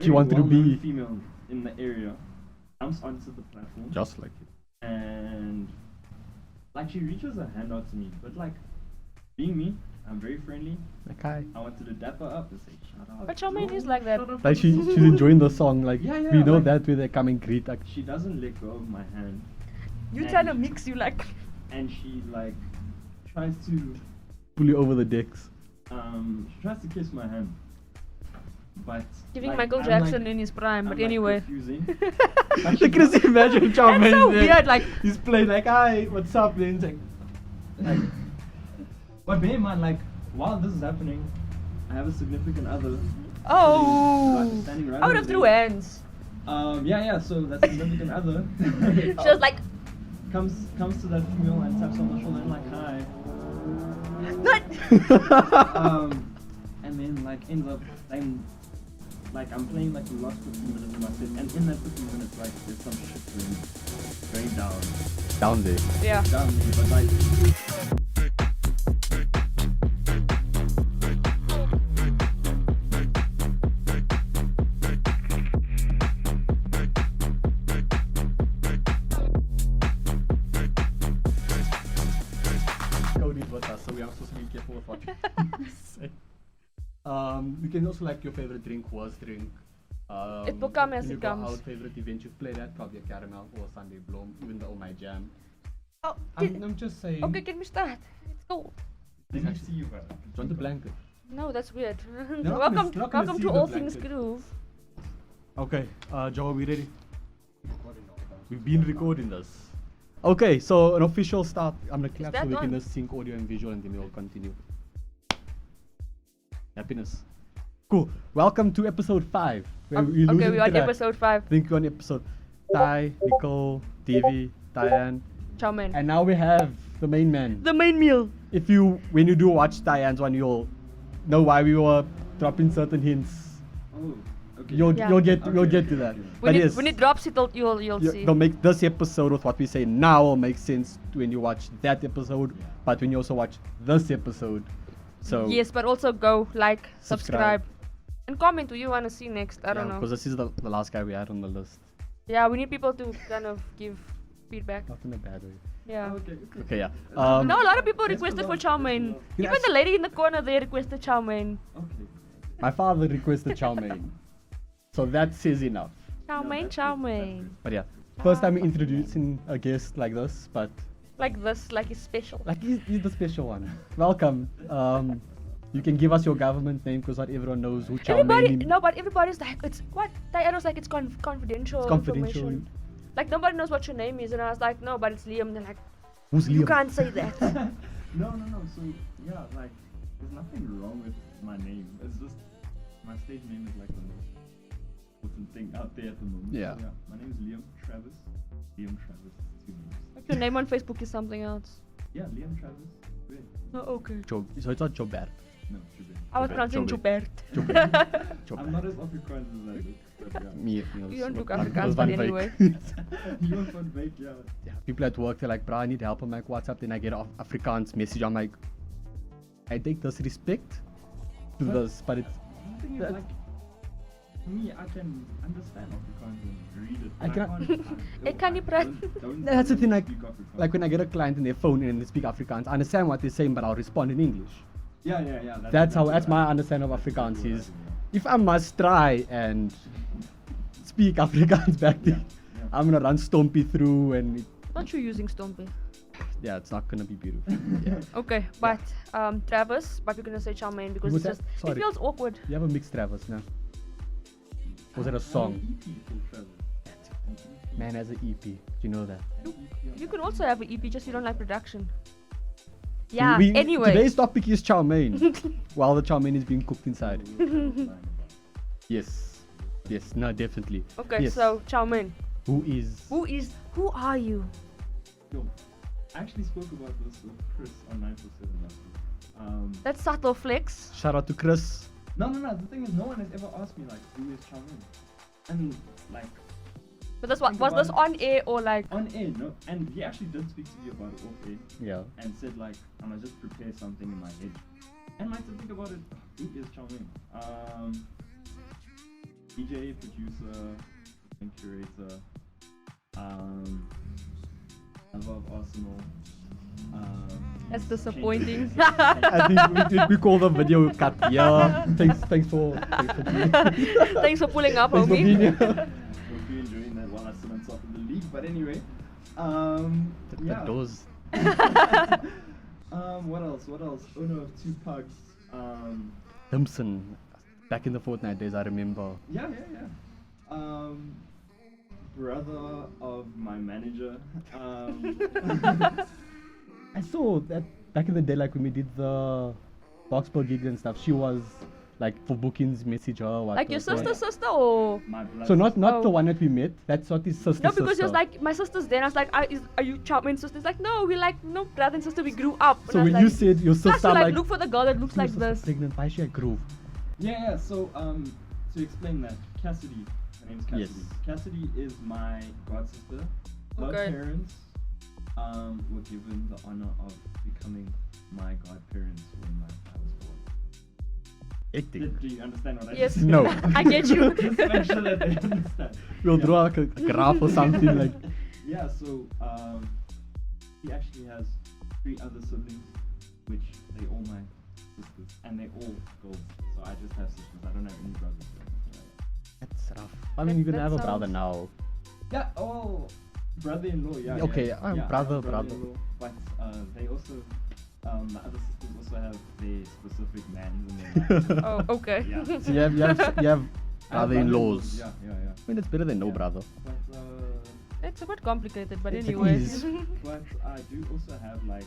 She wanted to be female in the area. Jumps onto the platform. just like you. And like she reaches her hand out to me, but like being me, I'm very friendly. Like hi. I wanted to dap her up and say, "Shut up." But Chowmein bro. is like that. Shut up, Like bro." she's enjoying the song. Like Yeah, we know like- that when they come and greet. Like She doesn't let go of my hand, You And- trying to mix you like. and she like tries to pull you over the decks. she tries to kiss my hand. But Giving like, Michael I'm, Jackson like, in his prime, I'm, but like, anyway. refusing. Like can you imagine Chowmein? That's so there? weird, like- he's playing like hi, what's up? Then it's like But bear in mind, like while this is happening, I have a significant other. Oh! Standing right I would over have threw there. hands. Yeah. So that significant other She was like, comes to that female and taps on the shoulder and like hi. not. And then like ends up playing, like I'm playing like the last 15 minutes of my set, and in that 15 minutes like there's some shit going down down there. Yeah. there, but like Cody's with us, so we are supposed to be careful with what we say. You can also like your favorite drink, worst drink. It will come as when it you go comes. out, favorite event you've played at, probably a caramel or Sunday Bloom, even though my jam. Oh, I'm just saying. okay, can we start? Let's go. let me see you, bro. Do you want the blanket? No, that's weird. not welcome gonna- not gonna welcome see to the All Things blanket. Groove. Okay, Joe, are we ready? We've been recording this. Okay, so an official start. I'm gonna clap so that we can on? just sync audio and visual and then we'll continue. Happiness. Cool. Welcome to episode 5. where we Okay, losing we're on track. episode 5. I think we're on episode Ty, Nicole, Davy, Diane, Chowmein. and now we have the main man. The main meal. If you, when you do watch Diane's one, you'll know why we were dropping certain hints. Oh, okay. You'll Yeah. you'll get Okay, to that. okay. But yes, When it drops, you'll see. they'll make this episode with what we say now will make sense when you watch that episode, but when you also watch this episode. So Yes, but also go like, Subscribe. subscribe, and comment who you want to see next. I don't know. because this is the last guy we had on the list. Yeah, we need people to kind of give feedback. Not in a bad way. Yeah. Okay. Okay, yeah. No, a lot of people That's requested a for lot, Chowmein. that's a lot. Even the lady in the corner there requested Chowmein. Okay. My father requested Chowmein, so that says enough. Chowmein, that's Chowmein. But yeah, first time introducing a guest like this, but Like this, like it's special. like he's the special one. Welcome. You can give us your government name because not everyone knows who Everybody, Chowmein is. no, but everybody's like, it's what? Diana was like, it's confidential. It's confidential. Information. Like nobody knows what your name is, and I was like, no, but it's Liam. They're like, Who's you Liam? can't say that. No. So yeah, like there's nothing wrong with my name. It's just my stage name is like the most important thing out there at the moment. Yeah. So, yeah. My name is Liam Travis. Liam Travis. 2 names. Like your name on Facebook is something else. Yeah, Liam Travis. Wait. Oh, okay. So it's not Jobert. No, Jubin. I was Joubert, pronouncing Joubert. Joubert. I'm not as Afrikaans as I look, but yeah. Me, You don't look was Afrikaans, van but Wyk. anyway. You're from Wake, yeah. Yeah, people at work, they're like, bro, I need help. I'm like, what's up? Then I get an Afrikaans message. I'm like, I take disrespect to But- this, but it's. The thing is, That- like, me, I can understand Afrikaans and read it. I but can- Ek kan nie praat. That's the thing, like, speak Afrikaans. like when I get a client in their phone and they speak Afrikaans, I understand what they're saying, but I'll respond in English. Yeah. That's my understanding of Afrikaans is. If I must try and speak Afrikaans back then, Yeah. I'm gonna run Stompy through and Not you using Stompy. yeah, it's not gonna be beautiful. Yeah. Okay, but Travis, but we're gonna say Chowmein because Was it's that- just sorry. it feels awkward. You have a mixed Travis now. Was it a song? Man has an EP. Do you know that? You could also have an EP, just you don't like production. Yeah. We- Anyway. Today's topic is Chowmein. While the Chowmein is being cooked inside. Yes. Yes, no, definitely. Okay, Yes. so Chowmein. Who Who are you? Yo, I actually spoke about this with Chris on 947 last week. That's subtle flex. Shout out to Chris. No. The thing is, no one has ever asked me like, who is Chowmein? And like But this was Think this about on air or like on air, no. And he actually did speak to me about it off air Yeah. and said like, I'm gonna just prepare something in my head. And like to think about it, who is Chowmein? DJ, producer, and curator. Above Arsenal. That's disappointing. I think we call the video cut. Yeah. Thanks for Thanks for pulling up, thanks for being homie. here. Hope you're enjoying that while I sit on top of the league. But anyway, The yeah. doors. What else? Owner of 2 pugs. Dimson. Back in the Fortnite days, I remember. Yeah. Brother of my manager. I saw that back in the day, like when we did the Boxball gigs and stuff, she was like for bookings, message her. Like your so- sister or? My blood So not Oh. the one that we met. That's not his sister. No, because he was sister. like, my sister's there. And I was like, are you Chowmein's sister? He's like, no, we like, no, brother and sister, we grew up. And So I was when you like, said your plus sister, we like, like look for the girl that looks like your sister this. pregnant, why is she at Grove? Yeah. So to explain that, Cassidy. Her name's Cassidy. Yes. Cassidy is my god sister. Her Okay. parents were given the honor of becoming my godparents when I was born. Hectic. Do you understand what I Yes. just said? No. I get you. Just to make sure that they understand. We'll Yeah. draw like a graph or something like. Yeah, so he actually has 3 other siblings, which they all my sisters, and they all girls. So I just have sisters. I don't have any brothers. That's rough. I mean, you're gonna That have a brother sounds- now. Yeah. Oh, brother-in-law. Yeah. Okay, yeah, yeah, brother. brother-in-law. But they also, the other sisters also have their specific mans in their life. Oh, okay. Yeah. So you have I have brother-in-laws. Yeah. I mean, it's better than no Yeah. brother. But It's a bit complicated, but It anyway. is. but I do also have I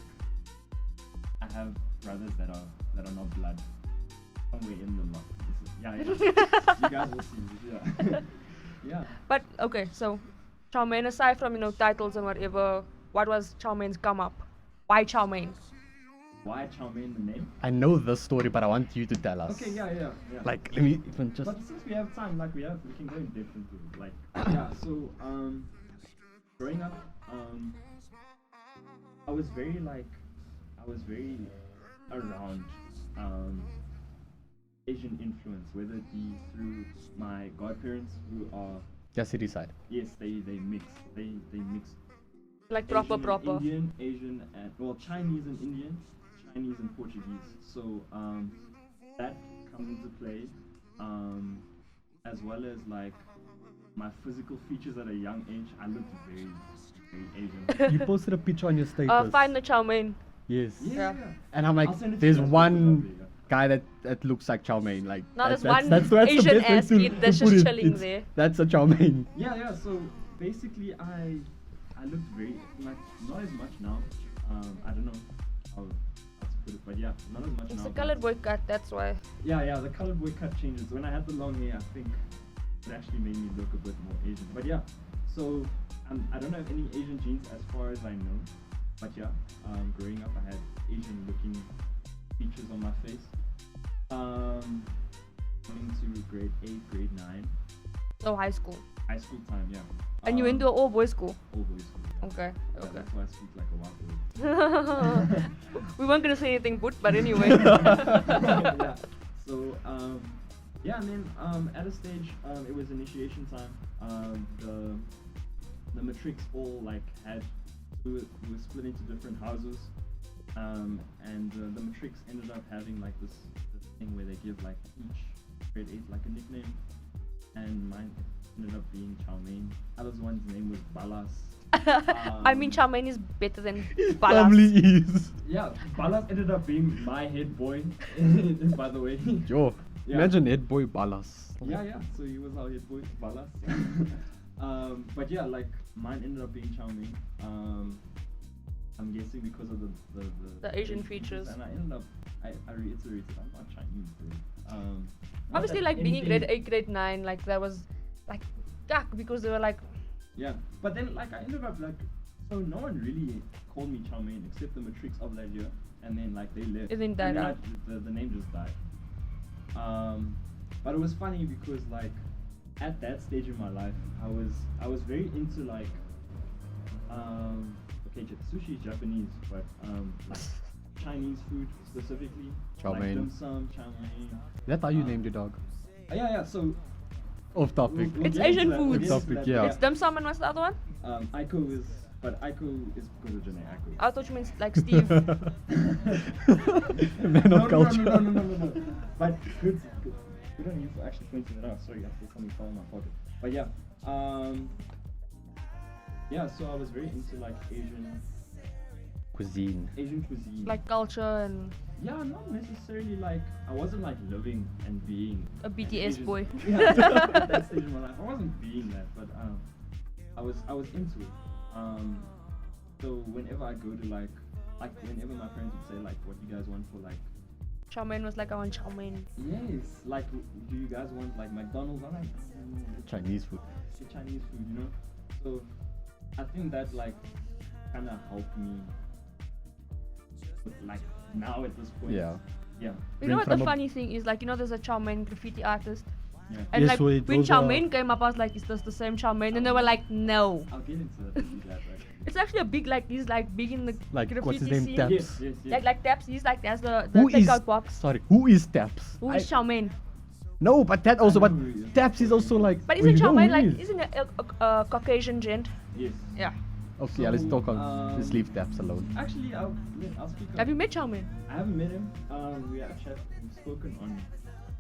have brothers that are not blood. Somewhere in the lot. Yeah. You guys will see. Yeah. Yeah. But okay, so Chowmein, aside from titles and whatever, what was Chowmein's come up? Why Chowmein? Why Chowmein the name? I know this story, but I want you to tell us. Okay. Yeah. Like, let me even just. But since we have time, we can go in depth into it. Like, yeah. So growing up, I was very around Asian influence, whether it be through my godparents who are Just city side. yes, they mix Like Asian proper. and Asian and Chinese and Indian, Chinese and Portuguese. So that comes into play, as well as like my physical features at a young age. I looked very Asian. You posted a picture on your status. Find the Chowmein. Yes. Yeah. And I'm like, I'll send it to there's you guys. one guy that looks like Chowmein. Like, Now there's that's one the Asian best way ass to- kid to that's put just it. chilling It's- there. That's a Chowmein. Yeah. So basically, I looked very not as much now. I don't know how to put it, but yeah, not as much It's now. a but- colored boy cut, that's why. Yeah. The colored boy cut changes. When I had the long hair, I think it actually made me look a bit more Asian. But yeah, so I don't have any Asian genes as far as I know. But yeah, growing up, I had Asian-looking features on my face. Coming to grade 8, grade 9, So high school. high school time, yeah. And you went to an all boys school. all boys school. Yeah. Okay. Yeah, Okay. that's why I speak like a wild boy. We weren't gonna say anything but anyway. Yeah. So yeah, and then at a stage it was initiation time. The matrics all we were split into different houses, and the matrics ended up having like this thing where they give like each grade 8 like a nickname, and mine ended up being Chowmein. Other one's name was Balas. I mean, Chowmein is better than Family Balas. is. Yeah, Balas ended up being my head boy, by the way. Yo, Yeah. imagine head boy Balas. Yeah, so he was our head boy, Balas. But yeah, like mine ended up being Chowmein. I'm guessing because of The Asian features. And I ended up, I reiterated, I'm not Chinese, bro. Not Obviously, that like being in grade anything- 8, grade 9, like that was like yuck because they were like, Yeah, but then like I ended up like, so no one really called me Chowmein except the matrix of that year, and then like they left. It then died And out. the name just died. But it was funny because like at that stage in my life, I was very into like, okay, sushi is Japanese, but like Chinese food specifically. Chow like mein. dim sum, chow mein. That's how you named your dog. Yeah. So Off topic. We'll It's get into Asian that, we'll foods. get Off into topic, that, yeah. It's dim sum and what's the other one? Aiko is, but Aiko is because of Janae Aiko. I thought you meant like Steve. Man of culture. No. But good on you for actually pointing it out. Sorry, I thought something fell in my pocket. But yeah, so I was very into like Asian Cuisine. cuisine. Like culture and yeah, not necessarily like I wasn't like living and being a an BTS Asian- boy. Yeah, at that stage of my life, I wasn't being that, but I was into it. So whenever I go to like whenever my parents would say like, what do you guys want for like, Chowmein was like, I want Chowmein. yes, like do you guys want like McDonald's? I'm like, Chinese food. Chinese food, you know. So I think that like kind of helped me. Like now at this point. Yeah. Yeah. You know what From the a- funny thing is? Like, you know, there's a Chowmein graffiti artist. Yeah. And Yes, like wait, when those are- Chowmein came up, I was like, is this the same Chowmein? And they were like, no. I'll get into that actually. It's actually a big, like, he's like big in the Like, graffiti what's his name? scene. Taps. Yes. Like Taps, he's like, that's the Who is? takeout box. Sorry, who is Taps? Who is Chowmein? No, but that also. I But know who he is. Taps is also like. But we isn't know Chowmein who like, he is. isn't a Caucasian gent? Yes. Yeah. Okay, yeah, let's So, talk on. Let's leave Taps alone. Actually, I'll speak. Have you met Chowmein? I haven't met him. We actually have spoken on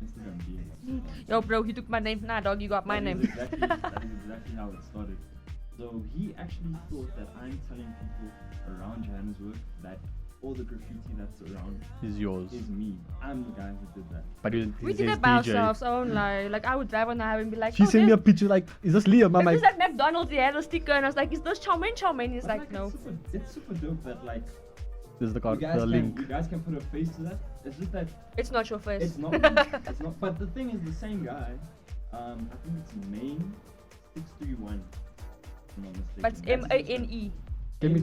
Instagram DMs. Yo, bro, he took my name. Nah, dog, you got my That name. is exactly how it started. So he actually thought that I'm telling people around Johannesburg that all the graffiti that's around Is yours. is me. I'm the guy who did that. But We he did says it by DJ. ourselves, I won't lie. Like, I would drive on the highway and be like, She sent me a picture like, is this Liam? I'm It's like, like McDonald's, he had a sticker, and I was like, is this Chowmein? He's But like, no. It's super dope that like this is the you card, guys, the can, link. you guys can put a face to that. It's just that It's not your face. it's not. It's not. But the thing is, the same guy. I think it's Main 631. If I'm not mistaken. But it's That's his M-A-N-E.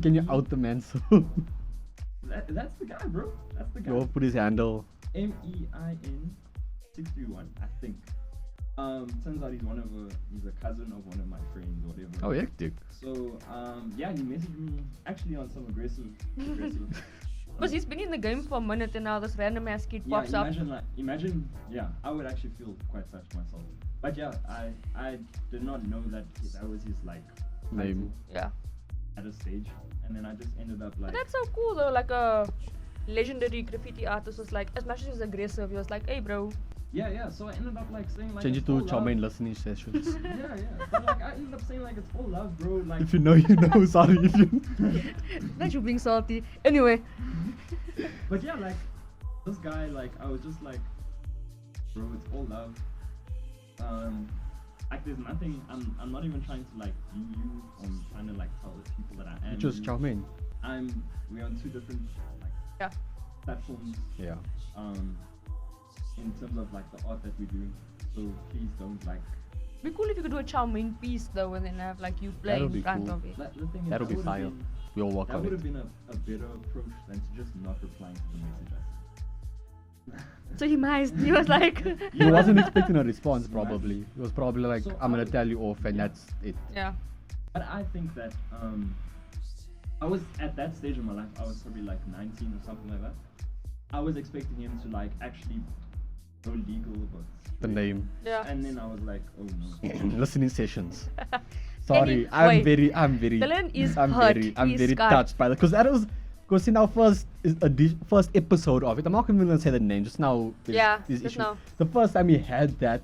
Can you out the man so That's the guy, bro. That's the guy. go put his handle? MEIN 631, I think. Turns out he's a cousin of one of my friends or whatever. Oh, hectic. So yeah, he messaged me actually on some aggressive. Because he's been in the game for a minute and now this random ass kid Yeah, pops up. imagine, yeah, I would actually feel quite touched myself. But yeah, I did not know that that was his like Name. title Yeah. at a stage, and then I just ended up like. But that's so cool though, like a legendary graffiti artist was like, as much as he's aggressive, he was like, hey bro. Yeah. So I ended up like saying like. Change it it's to all love. Chowmein listening sessions. Yeah. But like I ended up saying like it's all love, bro. Like. If you know, you know. Sorry if you. That you being salty. Anyway. But yeah, like this guy, like I was just like, bro, it's all love. Like there's nothing. I'm not even trying to like view you. I'm trying to like tell the people that I am. Just you. Chowmein. We're on two different like Yeah. platforms. Yeah. In terms of like the art that we do. So please don't like. Be cool if you could do a Chowmein piece though, and then have like you playing That'll be in front cool. of it. The thing is, That'll that be would've fire. been- We'll work That on would it. have been a better approach than to just not replying to the message I sent. So he was like, He wasn't expecting a response probably. He was probably like, So I'm gonna I- tell you off and yeah. that's it. yeah. But I think that I was at that stage of my life. I was probably like 19 or something like that. I was expecting him to like actually go legal about The name. Yeah. and then I was like, oh no. Listening sessions. Sorry, I'm Anyway, very. Dylan is I'm hurt. I'm He's very scarred. touched by that because that was because in our first first episode of it. I'm not even gonna say the name just now. Yeah, this just issue. now. The first time we had that,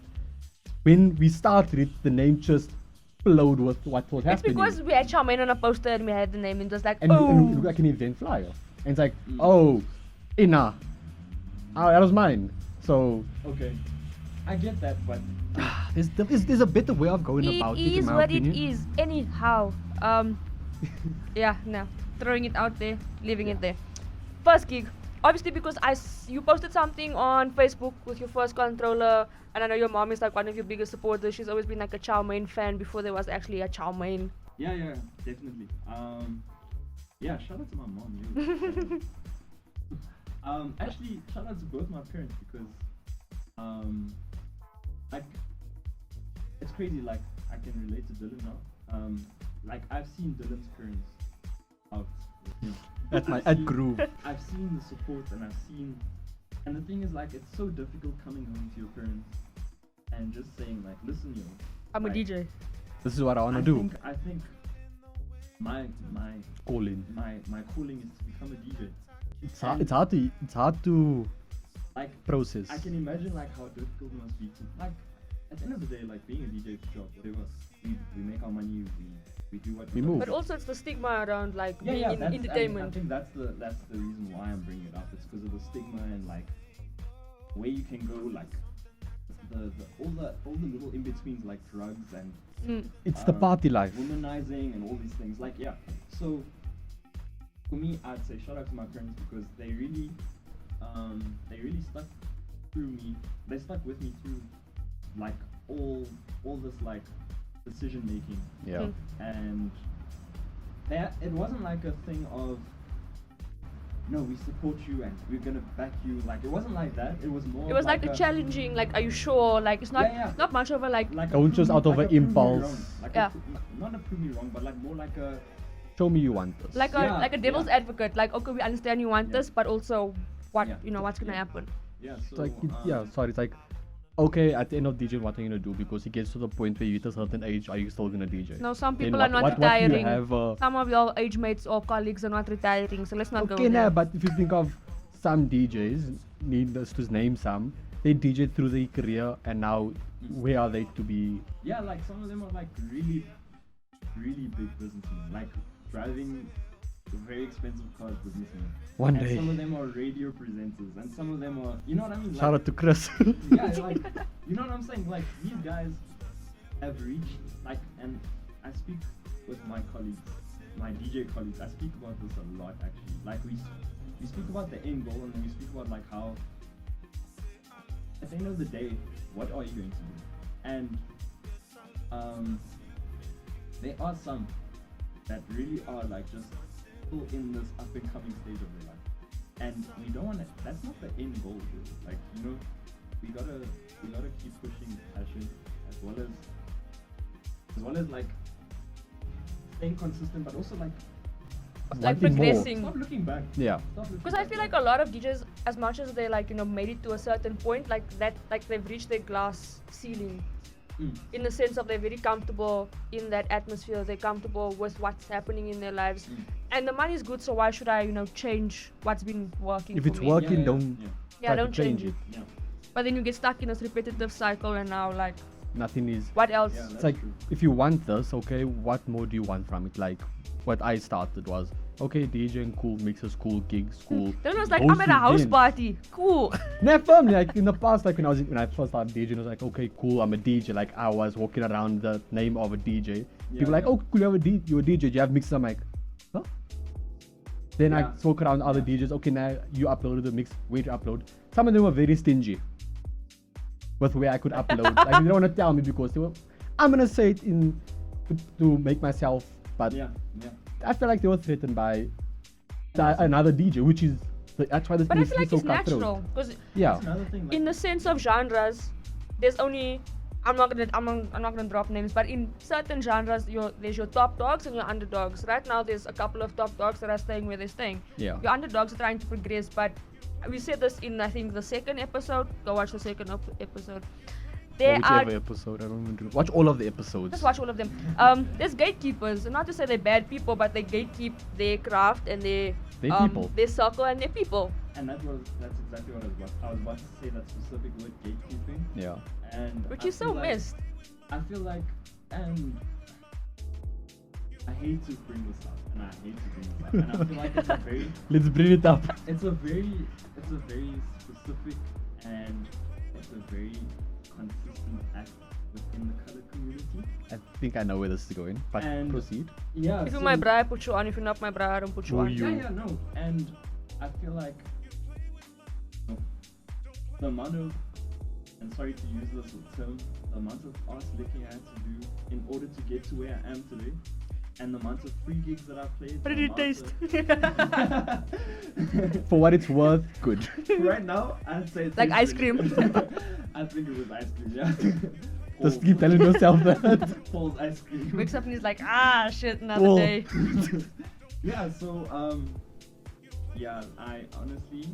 when we started it, the name just flowed with what was It's happening. because we had Chowmein on a poster and we had the name and it was like, and, oh. and it looked like an event flyer. And it's like, oh, Ina. Oh, that was mine. So Okay, I get that, but there's a better way of going about it, It in is my what opinion. it is. Anyhow, yeah, no, throwing it out there, leaving it there. First gig, obviously because you posted something on Facebook with your first controller, and I know your mom is like one of your biggest supporters. She's always been like a Chowmein fan before there was actually a Chowmein. yeah, definitely. Yeah, shout out to my mom. Actually, shout out to both my parents because, like, it's crazy. Like, I can relate to Dylan now. Like, I've seen Dylan's parents out with him. At Groove. I've seen the support and and the thing is like, it's so difficult coming home to your parents and just saying like, listen, yo, I'm a like, DJ. This is what I want to do. I think my Calling. my calling is to become a DJ. It's hard to Like process. I can imagine like how difficult it must be to like at the end of the day, like being a DJ is a job, whatever. We make our money, we do what We move. But also it's the stigma around like Yeah, being yeah, in that's, entertainment. I think that's the reason why I'm bringing it up. It's because of the stigma and like where you can go, like all the little in betweens like drugs and It's the party life. womanizing and all these things. Like yeah, so for me, I'd say shout out to my parents because they really stuck through me. They stuck with me through like all this like decision making. Yeah. And it wasn't like a thing of no, we support you and we're gonna back you. Like it wasn't like that. It was more. It was like a challenging, like, are you sure? Like it's not Yeah. not much of a like. Like Don't just out of like an a prove me impulse. wrong. Like Yeah. not a prove me wrong, but like more like a Show me you want this. Like Yeah, a devil's yeah. advocate. Like, okay, we understand you want Yeah. this, but also what Yeah. what's gonna Yeah. happen. yeah. It's So like it's like okay, at the end of DJ, what are you gonna do? Because it gets to the point where you hit a certain age, are you still gonna DJ? No, some Then people are not what do you retiring. have, Some of your age mates or colleagues are not retiring, so let's not go okay, there. nah, but if you think of some DJs, need us to name some, they DJ through their career and now where are they to be? yeah, like some of them are like really big businessmen, like driving very expensive cars businessmen. One And day. some of them are radio presenters, and some of them are, you know what I mean? Shout out to Chris. Yeah, like, you know what I'm saying? Like, these guys have reached, like, and I speak with my colleagues, my DJ colleagues, I speak about this a lot, actually. Like, we speak about the end goal, and then we speak about, like, how, at the end of the day, what are you going to do? And, there are some that really are, like, just still in this up-and-coming stage of their life. And we don't want to, that's not the end goal, really. Like, you know, we gotta keep pushing passion as well as like staying consistent, but also like Like wanting more. progressing. stop looking back. Yeah. Stop looking Because I back. feel like a lot of DJs, as much as they like made it to a certain point, like that, like they've reached their glass ceiling. In the sense of they're very comfortable in that atmosphere, they're comfortable with what's happening in their lives, and the money is good. So why should I, change what's been working? If for it's me? working, Yeah, don't Yeah, try don't to change change it. Yeah. But then you get stuck in this repetitive cycle, and now like, Nothing is. what else? Yeah, It's that's like true. if you want this, okay, what more do you want from it? Like what I started was okay, DJing cool, mixes cool, gigs cool. Then it was like, I'm at a house party. Cool. Never firmly, like in the past, like when I first started DJing, it was like, okay, cool, I'm a DJ. Like I was walking around the name of a DJ. People were like, yeah. oh, cool, you're a DJ. Do you have mixes? I'm like, huh? Then I Yeah. spoke around other DJs. Okay, now you uploaded the mix. Where to upload? Some of them were very stingy with where I could upload. Like they don't want to tell me because they were. I'm gonna say it to make myself, but Yeah. I feel like they were threatened by another DJ, which is that's why this But I industry feel is like so it's cutthroat. natural because Yeah. That's another thing. Like, in the sense of genres, there's only I'm not gonna drop names, but in certain genres, there's your top dogs and your underdogs. Right now, there's a couple of top dogs that are staying where they're staying. Yeah. Your underdogs are trying to progress, but we said this in I think the second episode. Go watch the second episode. There Or are whichever episode, I don't even watch all of the episodes. just watch all of them. There's gatekeepers, and not to say they're bad people, but they gatekeep their craft and their people. their circle and their people. and that's exactly what I was about to say, that specific word, gatekeeping. Yeah. And Which I is so feel like- missed. I feel like, and I hate to bring this up, and I feel like it's a very Let's bring it up. it's a very specific and it's a very consistent act within the color community. I think I know where this is going, but And- proceed. Yeah. If you're my bra, I put you on. If you're not my bra, I don't put you Who on. you- Yeah, no. And I feel like the amount of, and sorry to use this term, the amount of ass licking I had to do in order to get to where I am today, and the amount of free gigs that I've played. How did the it taste? For what it's worth, good. Right now, I'd say it's Like ice cream. I think it was ice cream, yeah. Just keep telling yourself that. Paul's ice cream. Wakes up and he's like, ah, shit, another Paul. day. Yeah, so yeah, I honestly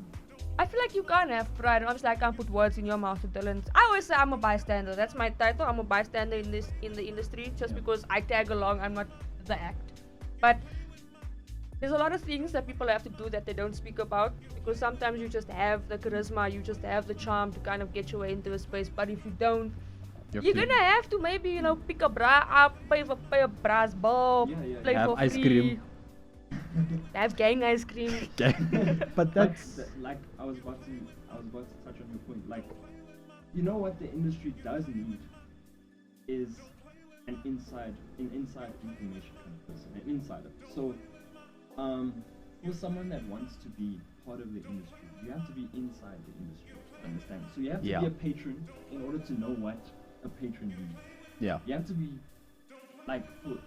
I feel like you can't have pride. Obviously, I can't put words in your mouth, Dylan. I always say I'm a bystander. That's my title. I'm a bystander in the industry, just because I tag along. I'm not the act. But there's a lot of things that people have to do that they don't speak about, because sometimes you just have the charisma, you just have the charm to kind of get your way into a space. But if you don't, you're gonna have to maybe pick a bra up, pay a bra's bill, play have for ice free. cream. Have gang ice cream. But that's like I was about to touch on your point. Like, you know what the industry does need is an inside information kind of person, an insider. So, for someone that wants to be part of the industry, you have to be inside the industry to understand. So you have to be a patron in order to know what a patron needs. Yeah. You have to be, like,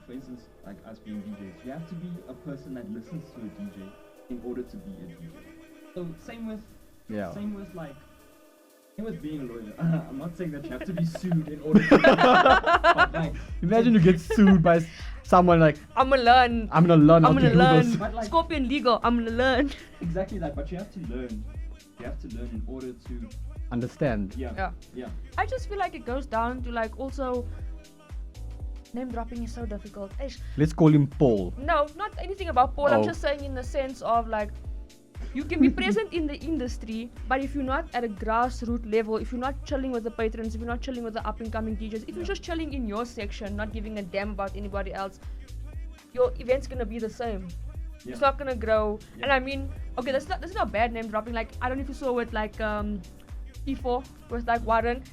for instance, like us being DJs, you have to be a person that listens to a DJ in order to be a DJ. So same with being a lawyer. I'm not saying that you have to be sued in order to but like, imagine you get sued by someone like, I'm gonna learn. I'm gonna I'm how to gonna do learn. this. But like, Scorpion legal. I'm gonna learn. exactly that, but you have to learn. You have to learn in order to Understand. yeah. I just feel like it goes down to like also name dropping is so difficult. Let's call him Paul. No, not anything about Paul. I'm Oh. just saying in the sense of like you can be present in the industry, but if you're not at a grassroots level, if you're not chilling with the patrons, if you're not chilling with the up and coming DJs, if you're just chilling in your section, not giving a damn about anybody else, your event's gonna be the same. Yeah. It's not gonna grow. Yeah. And I mean, okay, that's not bad name dropping. Like I don't know if you saw with like P4 with like Warren.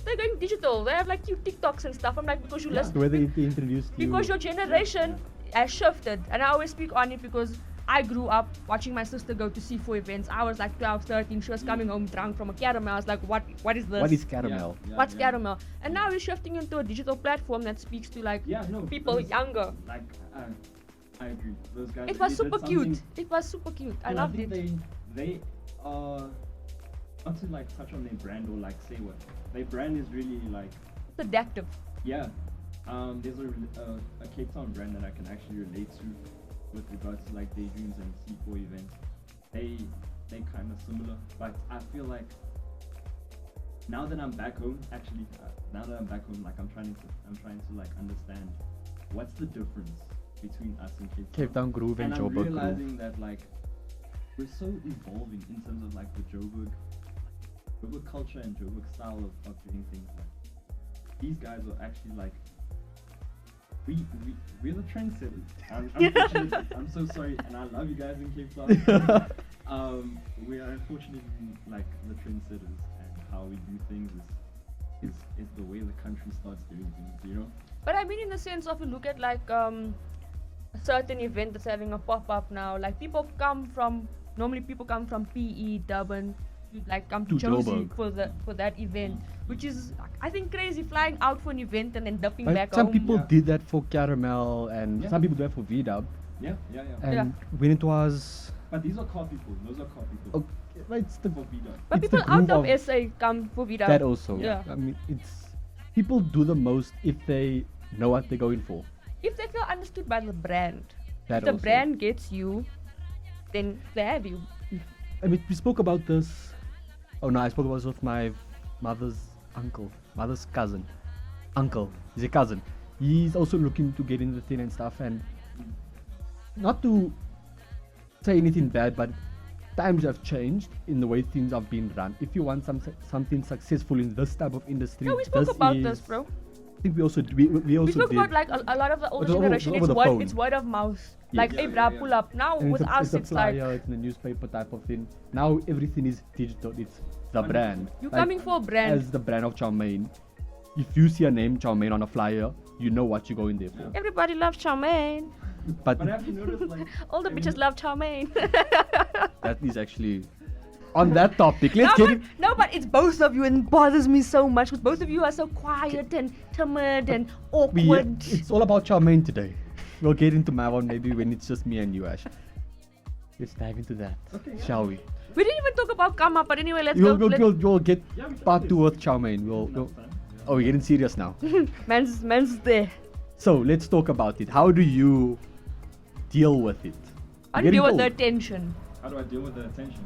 They're going digital. They have like cute TikToks and stuff. I'm like, because you listen, Whether he introduced you. because your generation has shifted. And I always speak on it because I grew up watching my sister go to C4 events. I was like 12, 13. She was coming home drunk from a caramel. I was like, what is this? What is caramel? What's caramel? And now we're shifting into a digital platform that speaks to like people because, younger. Like, I agree. Those guys. It was they super did cute. something- It was super cute. I and loved think it. They are not to like touch on their brand or like say what their brand is really like. It's adaptive. Yeah. There's a Cape Town brand that I can actually relate to with regards to like daydreams and C4 events. They kind of similar, but I feel like now that I'm back home, like I'm trying to like understand what's the difference between us and Cape Town Groove and I'm Joburg Groove. realizing that like we're so evolving in terms of like the Joburg culture and Joburg style of doing things. Like these guys are actually like we're the trendsetters. Unfortunately, I'm so sorry, and I love you guys in Cape Town. We are unfortunately like the trendsetters, and how we do things is the way the country starts doing things, you know. But I mean, in the sense of you look at like a certain event that's having a pop-up now. Like people come from PE, Durban, to like come to To Joburg Joburg. for that event, which is I think crazy, flying out for an event and then dipping But back some home. people Yeah. did that for Caramel, and Yeah. some people do that for VDub. Yeah. And Yeah. when it was, But these are car people. Those are car people. okay, it's the For VDub. But it's people the out group of SA come for Vida. that also. Yeah. I mean, it's people do the most if they know what they're going for. If they feel understood by the brand, That if the also. brand gets you, then they have you. I mean, we spoke about this. Oh no, I spoke about this with my mother's cousin. Uncle, he's a cousin. He's also looking to get into the thing and stuff, and not to say anything bad, but times have changed in the way things have been run. If you want something successful in this type of industry, No, we spoke about is, this, bro. I think we also We spoke did. about like a lot of the older over- generation. over It's the word, phone. it's word of mouth. Yeah. Like, Yeah, hey, yeah, brah, yeah. pull up. Now And with us, a it's like flyer, it's in the newspaper type of thing. Now everything is digital. It's the 100%. brand. you're Like, coming for a brand. as the brand of Chowmein. If you see a name Chowmein on a flyer, you know what you're going there for. Everybody loves Chowmein. But But have you noticed like All the bitches love Chowmein. that is actually on that topic. Let's get it. No, but it's both of you, and it bothers me so much because both of you are so quiet and timid and awkward. It's all about Chowmein today. We'll get into my one maybe when it's just me and you, Ash. Let's dive into that, Okay, yeah. shall we? We didn't even talk about Kama, but anyway, let's We'll, go. we'll get Yeah, we can part do 2 this. with Chowmein. We'll, enough time. oh, we're getting serious now. Man's there. So let's talk about it. How do you deal with it? How do you Getting deal with the cold. attention? How do I deal with the attention?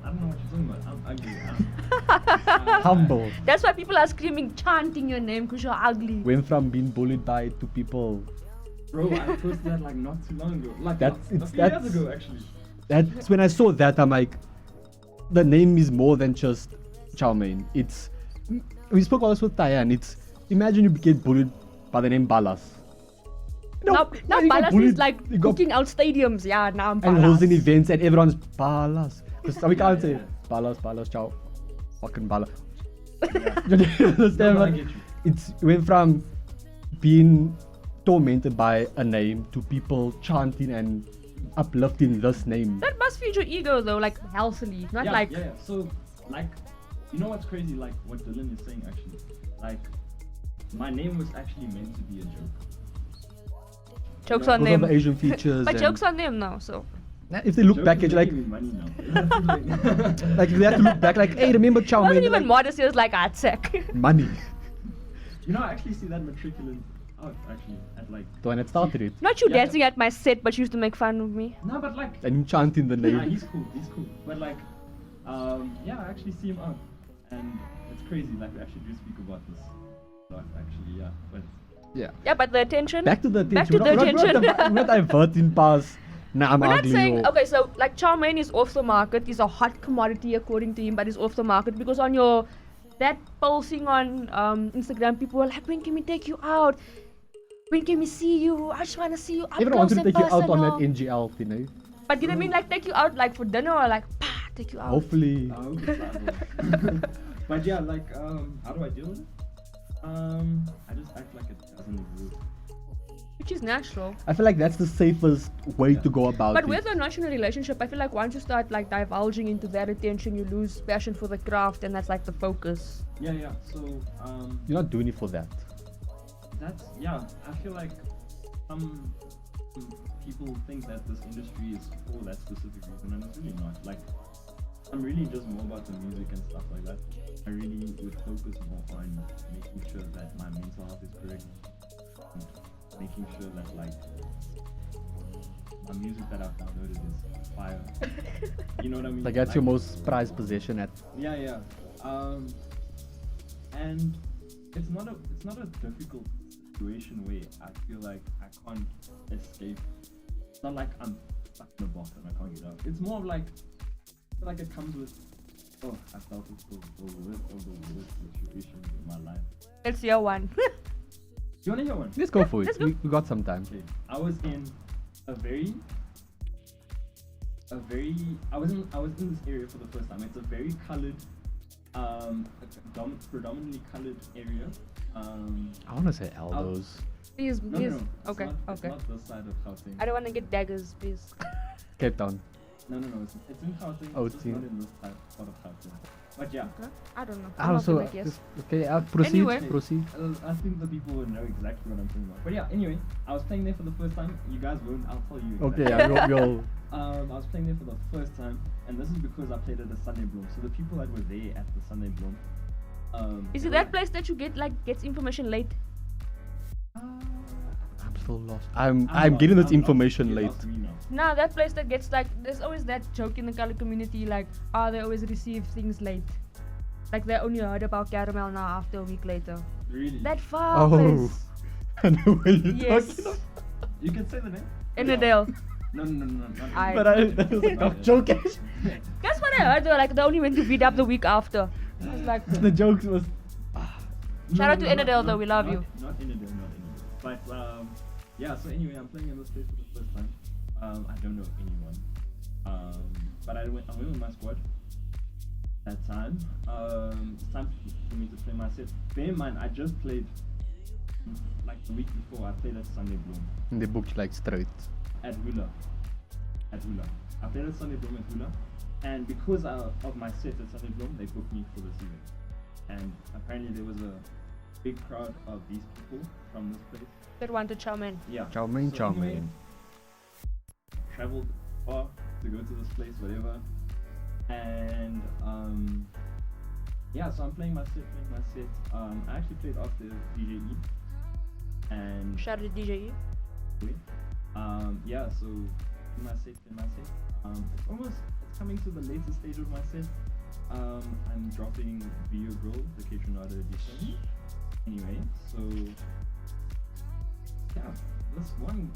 don't know what you're talking about. I'm ugly. Humble. That's why people are screaming, chanting your name because you're ugly. Went from being bullied by to people. Bro, I posted that like not too long ago. Like That's- a it's- few years that's- ago actually. That's when I saw that, I'm like, the name is more than just Chowmein. It's, we spoke also with Tayan, it's, imagine you get bullied by the name Balas. Now you get Balas bullied, is like you got- booking out stadiums. Yeah, now I'm and Balas. hosting events and everyone's Balas. Because we can't say Yeah. Balas, Chow. Fucking Balas. Yeah. You understand? No, I But get you. it's went from being tormented by a name to people chanting and uplifting this name. That must feed your ego though, like healthily, not yeah, like. yeah. So like, you know what's crazy? Like what Dylan is saying actually. Like, my name was actually meant to be a joke. Jokes Yeah, on Because of them. the Asian features. But and jokes on them now, so. if they look Joke back is at you like, making me money now. like if they have to look back like, hey, remember It wasn't Chowmein? even Like, modest, it was like art sack. money. You know, I actually see that matriculant out actually at like. The one that started it. Not you Yeah. dancing at my set, but you used to make fun of me. No, but like. And him chanting the Nah, name. he's cool. He's cool. But like, yeah, I actually see him out, and it's crazy. Like we actually do speak about this stuff actually. Yeah, but Yeah. Yeah, but the attention. Back to the Back attention. to the We're attention. we're not diverting past. Nah, I'm We're not ugly. saying or- okay, so like Chowmein is off the market. He's a hot commodity according to him, but he's off the market because on your that posting on Instagram, people were like, "When can we take you out? When can we see you? I just want to see you up Everyone close wanted to and take you out on that personal." NGL thing, eh? But did I mean like take you out like for dinner or like take you out? Hopefully. I hope it's not. But yeah, like, how do I deal with it? I just act like it doesn't exist. Which is natural. I feel like that's the safest way Yeah. to go about But it. whether or not you're in a relationship, I feel like once you start like divulging into that attention, you lose passion for the craft, and that's like the focus. Yeah, yeah. So, You're not doing it for that. that's yeah. I feel like some people think that this industry is for that specific reason, and it's really not. Like, I'm really just more about the music and stuff like that. I really would focus more on making sure that my mental health is correct, and making sure that like my music that I've downloaded is fire. You know what I mean? Like that's your most prized possession at. Yeah, yeah. And it's not a difficult situation where I feel like I can't escape. It's not like I'm stuck in a box and I can't get out. It's more of like I feel like it comes with I felt it for the worst situations in my life. Let's hear one. You wanna hear one? Let's go for Let's it. go. We got some time. Okay. I was in I was in this area for the first time. It's a very colored, predominantly colored area. I want to say Aldo's. Please, No, please. no, no. It's Okay, not, okay. It's not this side of Gauteng. I don't want to get daggers, please. Cape Town. No, it's in Gauteng. Oh, it's just it's not in- in this part of Gauteng. But yeah, Okay. I don't know. I'm not Also, gonna guess. okay, proceed. Anyway. Proceed. I think the people would know exactly what I'm talking about. But yeah, anyway, I was playing there for the first time. You guys won't. I'll tell you. Okay, exactly. yeah, we'll I was playing there for the first time, and this is because I played at the Sunday Bloom. So the people that were there at the Sunday Bloom. Is it that place that you gets information late? I'm still lost. I'm getting this information late. No, that place that gets like there's always that joke in the color community like they always receive things late. Like they only heard about caramel now after a week later. Really? That far Oh, place. I know what you're Yes. talking about. You can say the name. Innerdale. No. Not I- But that was like a joke. Guess what I heard though? Like they only went to beat up the week after. I was like, The jokes was. Shout out to Innerdale though, we love you. Not Innerdale, not Innerdale. But yeah. So anyway, I'm playing in this place for the first time. I don't know anyone. But I went with my squad. That time. It's time for me to play my set. Bear in mind, I just played like the week before. I played at Sunday Bloom And they booked like straight. at Hula. I played at Sunday Bloom at Hula, and because of my set at Sunday Bloom, they booked me for this event. And apparently there was a big crowd of these people from this place. that wanted Chowmein. Yeah. Chowmein, So anyway, Chowmein. traveled far to go to this place, whatever. And yeah, so I'm playing my set. I actually played after DJE. And Shout out to DJE. yeah, so play my set. It's coming to the later stage of my set. I'm dropping Video Girl, the K-Tronado edition. Anyway, so yeah, this one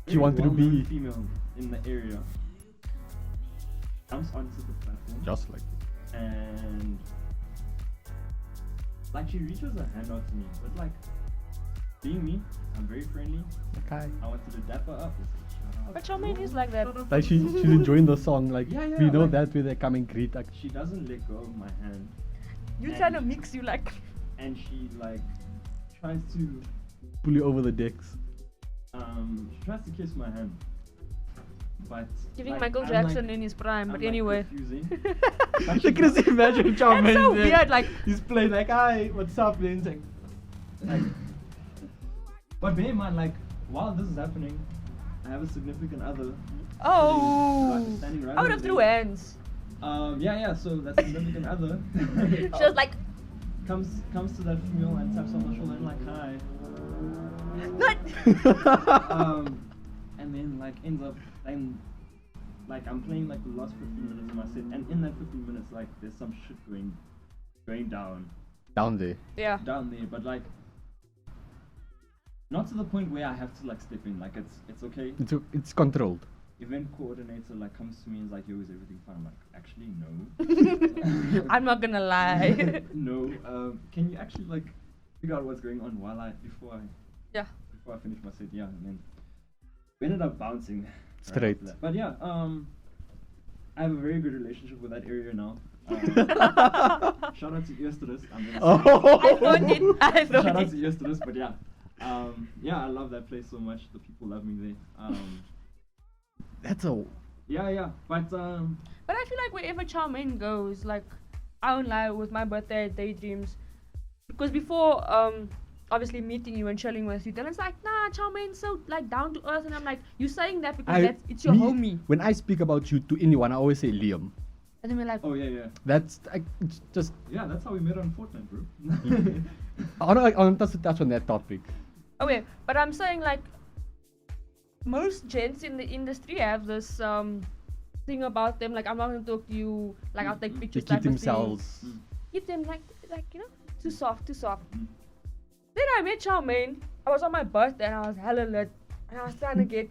She wanted to well-known be- female in the area jumps onto the platform Just like it. and like she reaches her hand out to me, but like being me, I'm very friendly. Okay. I wanted to dap her up. I said, "Shut up, But Chowmein bro. is like that. Shut up, Like bro." she's enjoying the song. Like Yeah, yeah, we know like- that when they come and greet. Like She doesn't let go of my hand, You And- trying to mix you like. and she like tries to pull you over the decks. she tries to kiss my hand, but Giving like, Michael I'm, Jackson like, in his prime, but I'm, like, anyway. refusing. Look at this, imagine Chowmein. That's so there. weird, like- he's playing like, hi, what's up? And he's like, But bear in mind, like while this is happening, I have a significant other. Oh, standing right I would over have threw there. hands. Yeah. So that significant other She was like, comes to that female and taps on the shoulder and like hi. what? And then like ends up and like I'm playing like the last 15 minutes of my set, and in that 15 minutes like there's some shit going down down there. Yeah. there, but like not to the point where I have to like step in. Like it's okay. It's controlled. Event coordinator like comes to me and is like, yo, is everything fine? I'm like, actually no. I'm not gonna lie. No. Can you actually like figure out what's going on before Yeah. I finish my set? Yeah, and then we ended up bouncing right Straight. after that. But yeah, I have a very good relationship with that area now. Shout out to Easterus. I'm gonna Oh. I thought it. I shout thought out to it. Easterus, but yeah. Yeah, I love that place so much. The people love me there. That's a. Yeah. But But I feel like wherever Chowmein goes, like I won't lie, with my birthday daydreams, because before obviously meeting you and chilling with you, Dylan's like, nah, Chowmein's so like down to earth, and I'm like, you saying that because it's your homie, When I speak about you to anyone, I always say Liam. and then we're like, oh yeah. That's it's just. Yeah, that's how we met on Fortnite, bro. I want us to touch on that topic. okay, but I'm saying like most gents in the industry have this thing about them, like I'm not gonna talk to you, like I'll take They pictures. keep type of thing. themselves. Keep them like you know, too soft. Then I met Chowmein. I was on my birthday and I was hella lit, and I was trying to get,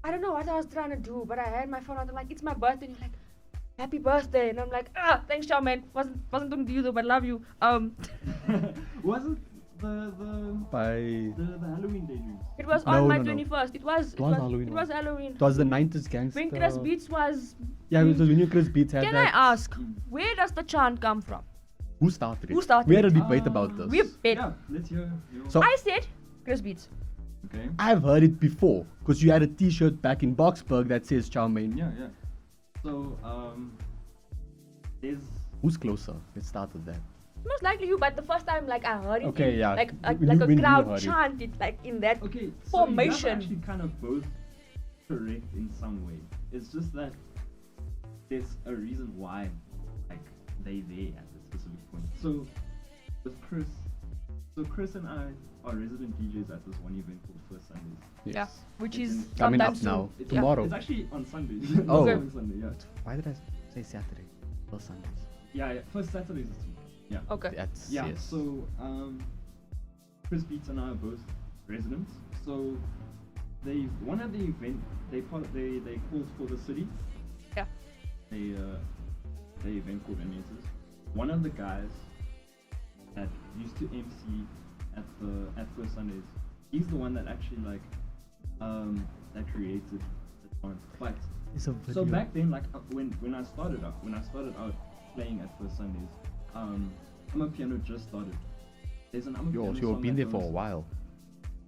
I don't know what I was trying to do, but I had my phone out. I'm like, it's my birthday. And you're like, happy birthday, and I'm like, thanks Chowmein. Wasn't talking to you though, but love you. Was it the By. Halloween daydreams? It was No, on my no, no. 21st. It was Halloween It one. was Halloween. It was the 90s gangster. When Chris Beats was. Yeah, it was when you Chris Beats had Can I that. ask, where does the chant come from? Who started it? Who started We had a it? debate about this. We bet. Yeah, let's hear. Your So- I said Chris Beats. okay. I've heard it before because you had a T-shirt back in Boxburg that says Chowmein. Yeah. So there's Who's closer? Let's start with that. Most likely you, but the first time like I heard it, Okay, in, yeah. like When like you- a when you crowd heard it. chanted like in that okay. formation. So you guys are actually kind of both correct in some way. It's just that there's a reason why like they there at this specific point. So with Chris and I are resident DJs at this one event called First Sundays. Yeah, which It's is in- Coming up sometime soon. now. It's Tomorrow. It's actually on Sunday. Oh. It's on Sunday, yeah. Why did I say Saturday? Or Sundays? Yeah. First Saturdays this week. Yeah. Okay. That's Yeah. yes. So Chris Beats and I are both residents. So one at the event they called for the city. Yeah. The event coordinators. One of the guys that used to MC at First Sundays, he's the one that actually like that created the dance. But It's a video. so back then, like when I started out playing at First Sundays, I'm a piano just started. There's an I'm a Yo, piano so you've song been that there for a goes- while.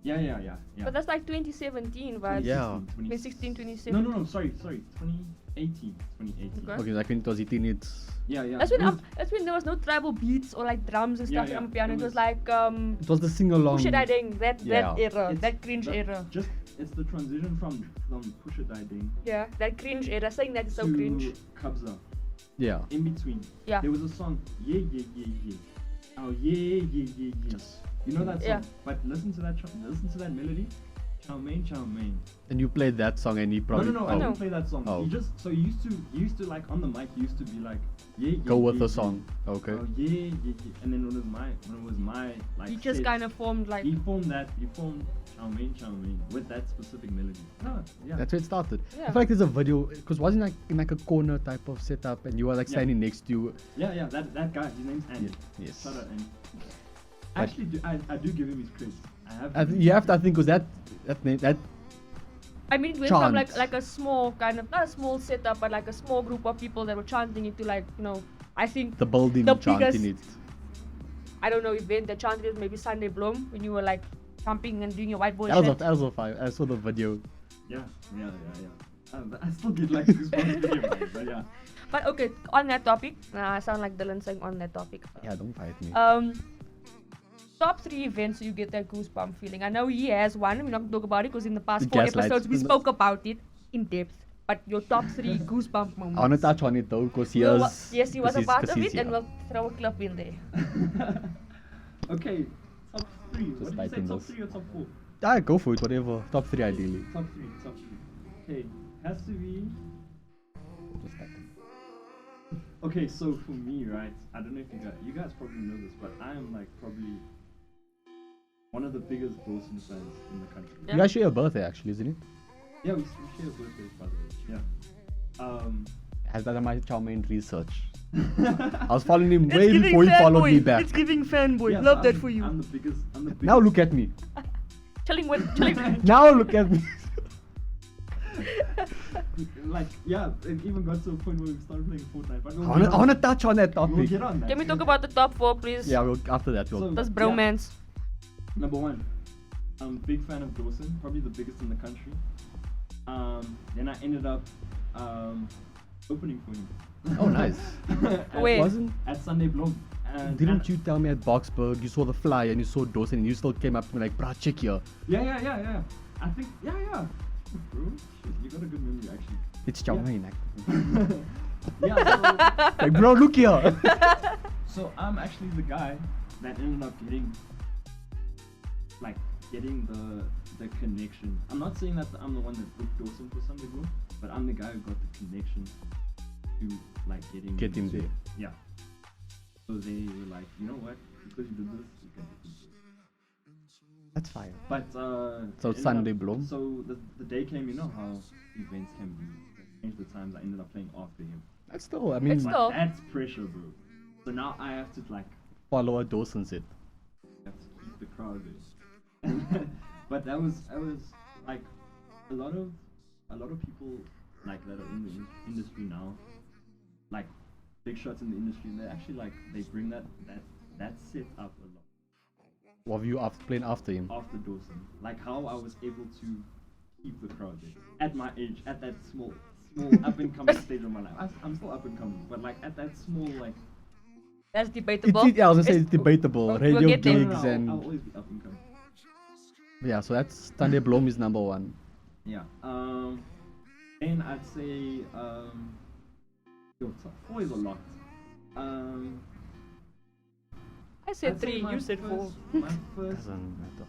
Yeah. But that's like 2017 vibes. Yeah. 2016, 2017. No, sorry, 2018. Okay. Okay, like when it was 18, it's. Yeah. That's when It was- that's when there was no tribal beats or like drums and stuff Yeah, on yeah. piano. It It was was- like It was the sing along. Push It I Ding, that Yeah. era, it's that cringe the- era. Just it's the transition from Push It I Ding Yeah, that cringe era. Saying that is so to cringe. Kabza. Yeah. In between, Yeah. there was a song, yeah. Oh yeah. You know that song, Yeah. but listen to that melody. Chowmein. And you played that song and he probably No, I No. didn't play that song. Oh. You just you used to like on the mic. You used to be like, yeah, go with yeah, the yeah. song. Okay. Oh yeah, and then when it was my like. You just set, kind of formed like. He formed Chowmein with that specific melody. No, yeah. That's where it started. I Yeah. feel like there's a video because wasn't like in like a corner type of setup and you were like Yeah. standing next to. Yeah, that guy. His name's Andy. Yes. Shout out Andy. But- Actually, I do give him his credit. I have. You have to, I think, because that I mean, it went from chant. like a small kind of not a small setup, but like a small group of people that were chanting it to like I think the building The chanting biggest- it. I don't know event that chanted it maybe Sunday Bloom when you were like jumping and doing your white boy That shit. was a fire. I saw the video. Yeah. But I still get like goosebumps thinking about it, but yeah. But okay, on that topic, I sound like Dylan saying on that topic. Yeah, don't fight me. Top 3 events you get that goosebump feeling. I know he has one. We're not gonna talk about it because in the past The 4 gaslights. episodes we spoke about it in depth. But your top 3 goosebump moments. I want to touch on it though because he Well, was. yes, he was a part of it, and well, we'll throw a clip in there. Okay, top 3. Just What did you type say? in Top those. 3 or top 4? Ah, go for it. Whatever. Top 3 ideally. Top 3. Okay, has to be. Just type in. Okay, so for me, right? I don't know if you guys probably know this, but I am like probably one of the biggest Dawson fans in the country. Yeah. You guys share a birthday actually, isn't it? Yeah, we share birthdays, by the way. Yeah. Has that on my Chowmein research. I was following him It's way giving before he followed me fanboy. back. It's giving fanboy. Yeah, Love so that I'm- for you. I'm the biggest. Now look at me. Chilling with. Now look at me. Like, yeah, it even got to a point where we started playing Fortnite. But I want to touch on that We'll topic. get on that. Can we talk about the top 4, please? Yeah, after that we'll. So- That's Yeah. bromance. Number 1, I'm a big fan of Dawson, probably the biggest in the country. Then I ended up opening for him. Oh, nice. Wait. Wasn't? At Sunday Bloom. And Didn't you tell me at Boxburg you saw the flyer and you saw Dawson and you still came up to me like, brah, check here. Yeah. I think, yeah. Bro, shit, you got a good memory actually. It's Chowmein. Yeah, Like, bro, look here. so I'm actually the guy that ended up getting the connection. I'm not saying that I'm the one that booked Dawson for Sunday Bloom, but I'm the guy who got the connection to like Get him to- there. Yeah. So they were like, you know what? Because you did this, you can do this. That's fire. But So ended Sunday up- Bloom? So the day came, you know how events can be. They changed the times. I ended up playing after him. That's still, I mean, It's But still- that's pressure, bro. So now I have to like follow what Dawson said. have to keep the crowd there. But that was like a lot of people like that are in the industry now, like big shots in the industry. They actually like they bring that set up a lot. Of you playing after him. After Dawson, like how I was able to keep the crowd there at my age, at that small up and coming stage of my life. I'm still up and coming, but like at that small like. That's debatable. Yeah, I was gonna say it's debatable. we'll Radio get there. gigs and I'll always be up and coming. yeah, so that's Sunday Bloom is number 1. Yeah. Then I'd say yo, top 4 is a lot. I said I'd say 3, my you said 4. first- Doesn't matter.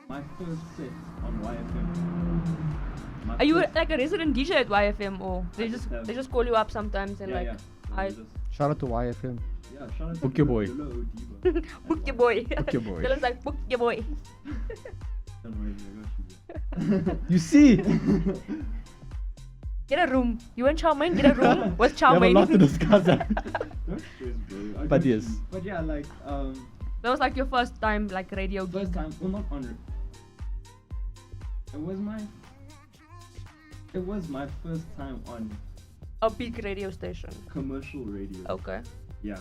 My first set on YFM. My Are you first- like a resident DJ at YFM or I just have- they just call you up sometimes and Yeah, like yeah. So I we just- Shout out to YFM. yeah, shout out Book to your boy. Dilo Diva. book your boy. Book your boy. Dylan's like book your boy. Don't worry, I got you. You see? Get a room. You and Chowmein get a room with We have a lot to Chowmein. discuss. Don't stress, bro. I But got you. yes. But yeah, like That was like your first time like radio gig. first time. Well, not on. It was my first time on A big radio station. commercial radio. Okay. Yeah.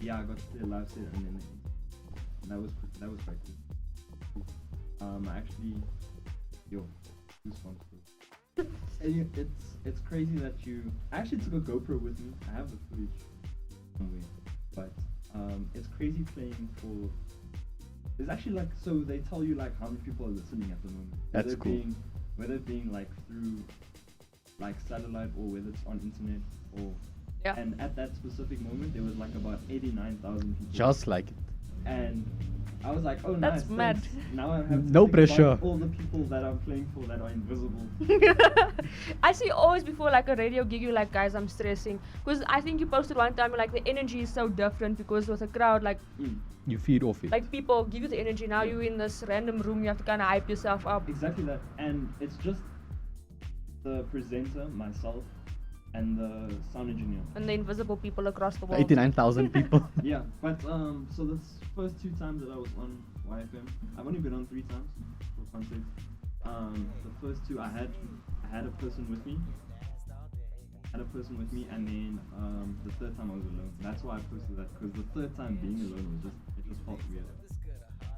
Yeah, I got to the live set and then that was quite cool. I actually, goosebumps, bro. And it's crazy that I actually took a GoPro with me. I have the footage somewhere, but it's crazy playing for. There's actually like so they tell you like how many people are listening at the moment. That's Whether cool. Whether it being like through like satellite or whether it's on internet or. Yeah. And at that specific moment, there was like about 89,000 people. Just like it. And I was like, oh, That's nice. mad. Thanks. Now I have to No think about pressure. all the people that I'm playing for that are invisible. I see always before like a radio gig, you like, guys, I'm stressing. Because I think you posted one time, like, the energy is so different because with a crowd, like You feed off it. people give you the energy. Now Yeah. you're in this random room, you have to kind of hype yourself up. Exactly that. And it's just the presenter, myself, and the sound engineer. And the invisible people across the world. 89,000 people. Yeah, but so the first 2 times that I was on YFM, I've only been on 3 times for context. The first 2 I had a person with me. And then the third time I was alone. That's why I posted that, because the third time being alone was it just felt weird.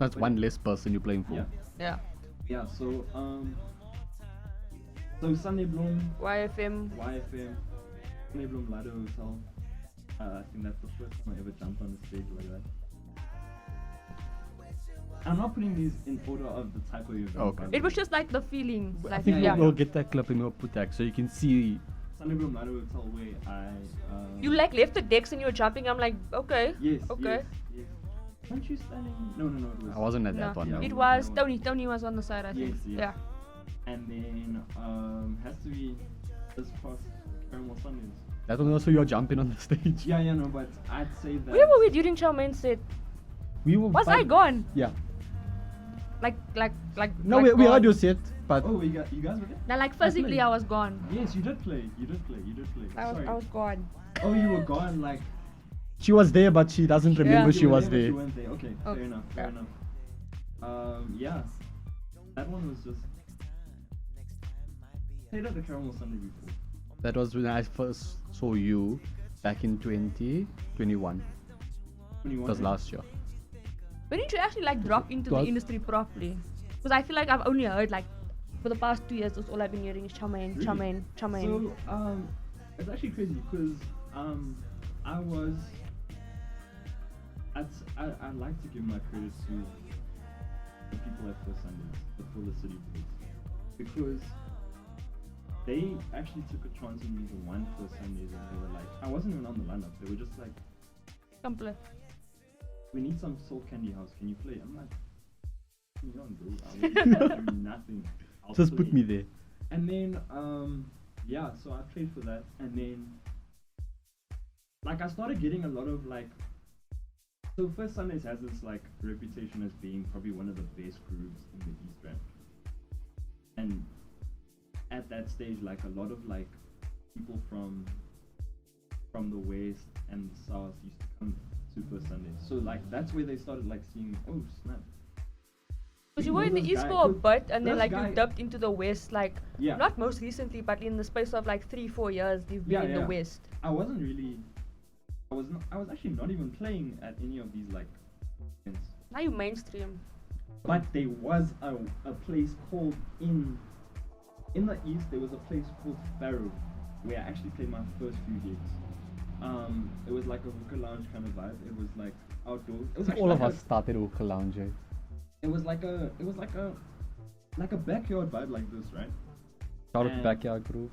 That's one less person you're playing for. Yeah. Yeah. Yeah. So Sunday Bloom, YFM. Sunday Bloom Lado Hotel. I think that's the first time I ever jumped on a stage like that. I'm not putting these in order of the type of event. Okay. It was just like the feeling. I Like, think yeah. we'll get that clip and we'll put that so you can see. Sunday Bloom Lado Hotel where I You like left the decks and you were jumping. I'm like, okay. yes, Okay. yes. Weren't you standing? No, it was. I wasn't at No, that one. Yeah. No. it was No. Tony. Tony was on the side, I think. Yes, yes. Yeah. And then has to be this past Caramel Sundays. That one also you're jumping on the stage. Yeah, no, but I'd say that. Where were we during Chowmein set? We were. Was I gone? Yeah. Like. No, like we gone. heard your set, but Oh, you guys were there? Now, like physically, played. I was gone. Yes, you did play. Sorry. I was gone. Oh, you were gone. Like. she was there, but she doesn't remember Yeah. she were was but there. You weren't there. Okay, Okay, fair enough. yeah. Yeah. That one was just. Played at the Caramel Sunday before. That was when I first saw you back in 2021. 21. It was last year. When did you actually like drop into the Twelve. industry properly? Because I feel like I've only heard like for the past 2 years, that's all I've been hearing is Chowmein, Really? Chowmein, Chowmein. So it's actually crazy because I was. I like to give my credit to the people at First Sundays, the Fuller City Boys, because they actually took a chance on me the one First Sundays, and they were like, I wasn't even on the lineup. They were just like, Come play. we need some Salt Candy House. Can you play? I'm like, you don't do. I will do nothing. I'll Just play. put me there. And then, yeah, so I played for that, and then, like, I started getting a lot of, like, so First Sundays has this, like, reputation as being probably one of the best groups in the East Rand. And at that stage, like, a lot of, like, people from the West and the South used to come to First Sundays. So, like, that's where they started, like, seeing, oh, snap. Because you were in the This East guy- for a bit, and then this like guy- you dubbed into the West, like Yeah. not most recently, but in the space of like 3-4 years, you've been in the West. I wasn't really. I was actually not even playing at any of these like events. Now you mainstream. But there was a place called in the East. There was a place called Pharaoh where I actually played my first few gigs. It was like a hookah lounge kind of vibe. It was like outdoors. It was actually All of like us started Hookah Lounge. It was like a backyard vibe like this, right? Shout out to And- Backyard Groove.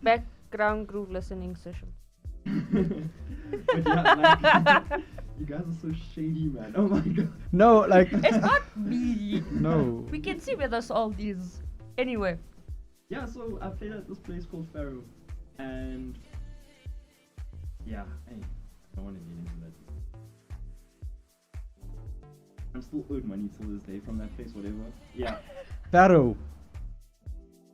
Background groove listening session. But yeah, like, you guys are so shady, man. Oh my god. No, like. It's not me. No. We can see where the salt is. Anyway, Yeah, so I played at this place called Pharaoh, and yeah, hey, I don't want to get into that. I'm still owed money till this day from that place, whatever. Yeah. Pharaoh.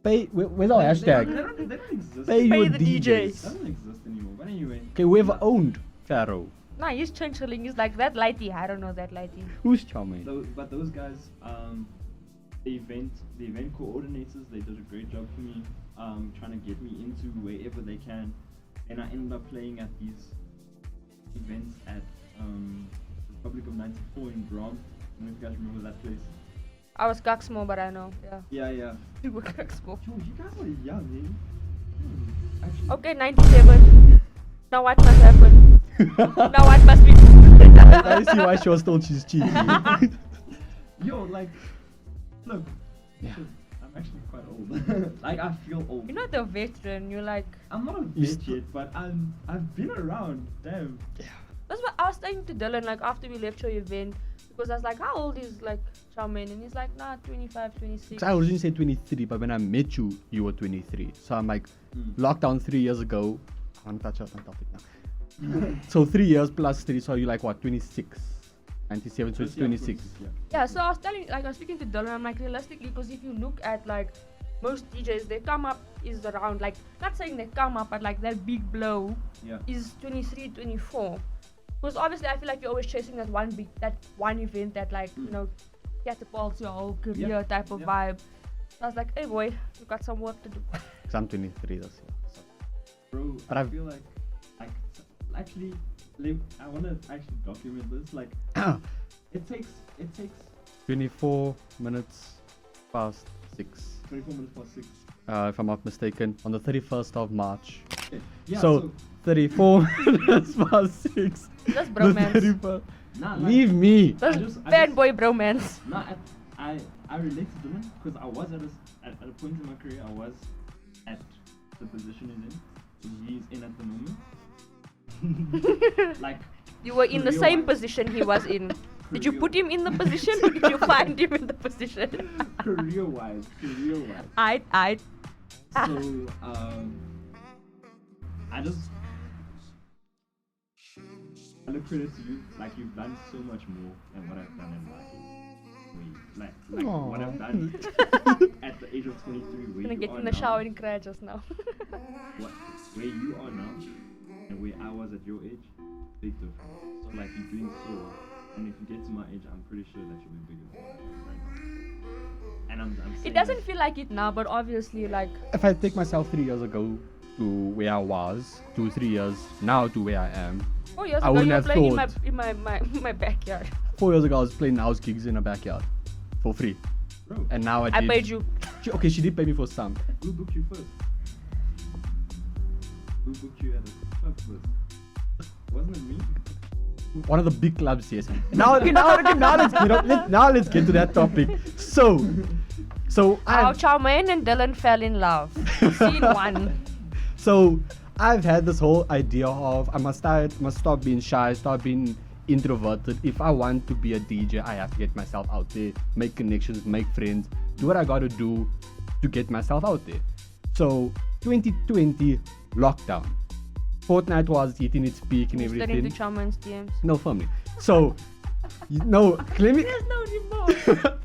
Pay. Where's our hashtag? They don't exist. Pay Pay your the DJs. DJs. Doesn't exist anymore. But anyway. Okay, whoever owned Pharaoh. nah, he's changeling. He's like that lighty. I don't know that lighty. Who's Chowmein? But those guys, the event coordinators, they did a great job for me, trying to get me into wherever they can, and I ended up playing at these events at Republic of 94 in Brom. I don't know if you guys remember that place. I was Kaxmo, but I know. Yeah. Yeah. You were Kaxmo. Yo, you guys are young, eh? Actually, Okay, 97. Now what must happen? Now what must be? I see why she was told she's cheeky. Yo, like, look, Yeah. shit, I'm actually quite old. Like, I feel old. You're not a veteran. You're like. I'm not a You bitch yet, but I've been around. Damn. That's what I was saying to Dylan. Like after we left your event, Because I was like, how old is like Chowmein? And he's like, nah, 25, 26. 'Cause I originally said 23, but when I met you, you were 23. So I'm like, lockdown 3 years ago. I want to touch on that topic now. So 3 years plus 3, so you're like what, 26? 97, so it's 26. Yeah, so I was speaking to Dylan, I'm like, realistically, because if you look at like most DJs, their come up is around, like, not saying they come up, but like that big blow is 23, 24. Because obviously I feel like you're always chasing that one event that like, you know, catapults your whole career type of vibe. So I was like, hey boy, you got some work to do. Because I'm 23 this year. So. Bro, But I feel like actually, I want to actually document this. Like, it takes 24 minutes past 6. 24 minutes past 6. If I'm not mistaken, on the 31st of March. Okay. Yeah, so 34 minutes past 6. That's The bromance. 31st. Nah, like, Leave me. That's I just- fanboy bromance. nah, I relate to Dylan because I was at a point in my career, I was at the position he's in at the moment. Like, You were in the same position he was in. Did you put him in the position or did you find him in the position? career-wise. I. So, I look credit to you. Like, you've done so much more than what I've done in my way. Like what I've done at the age of 23. I'm Where gonna you get are in the now, shower and cry just now. where you are now, and where I was at your age, big difference. So, like, you're doing so well. And if you get to my age, I'm pretty sure that you'll be bigger than right now. And I'm saying It doesn't feel like it now, but obviously, like, If I take myself 3 years ago to where I was, 2-3 years now to where I am. 4 years I ago wouldn't you were have playing thought. in my backyard. 4 years ago I was playing house gigs in a backyard for free. Bro, And now I paid you. Okay, she did pay me for some. who booked you first? Who booked you at the club first? Wasn't it me? One of the big clubs, yes. Now let's get to that topic. So How I've Chowmein and Dylan fell in love. Scene 1. So I've had this whole idea of I must stop being shy, stop being introverted. If I want to be a DJ, I have to get myself out there, make connections, make friends, do what I gotta do to get myself out there. So 2020 lockdown. Fortnite was hitting its peak and Slid everything. into Chowmein's DMs. No, firmly. So no, let me. There's no remorse.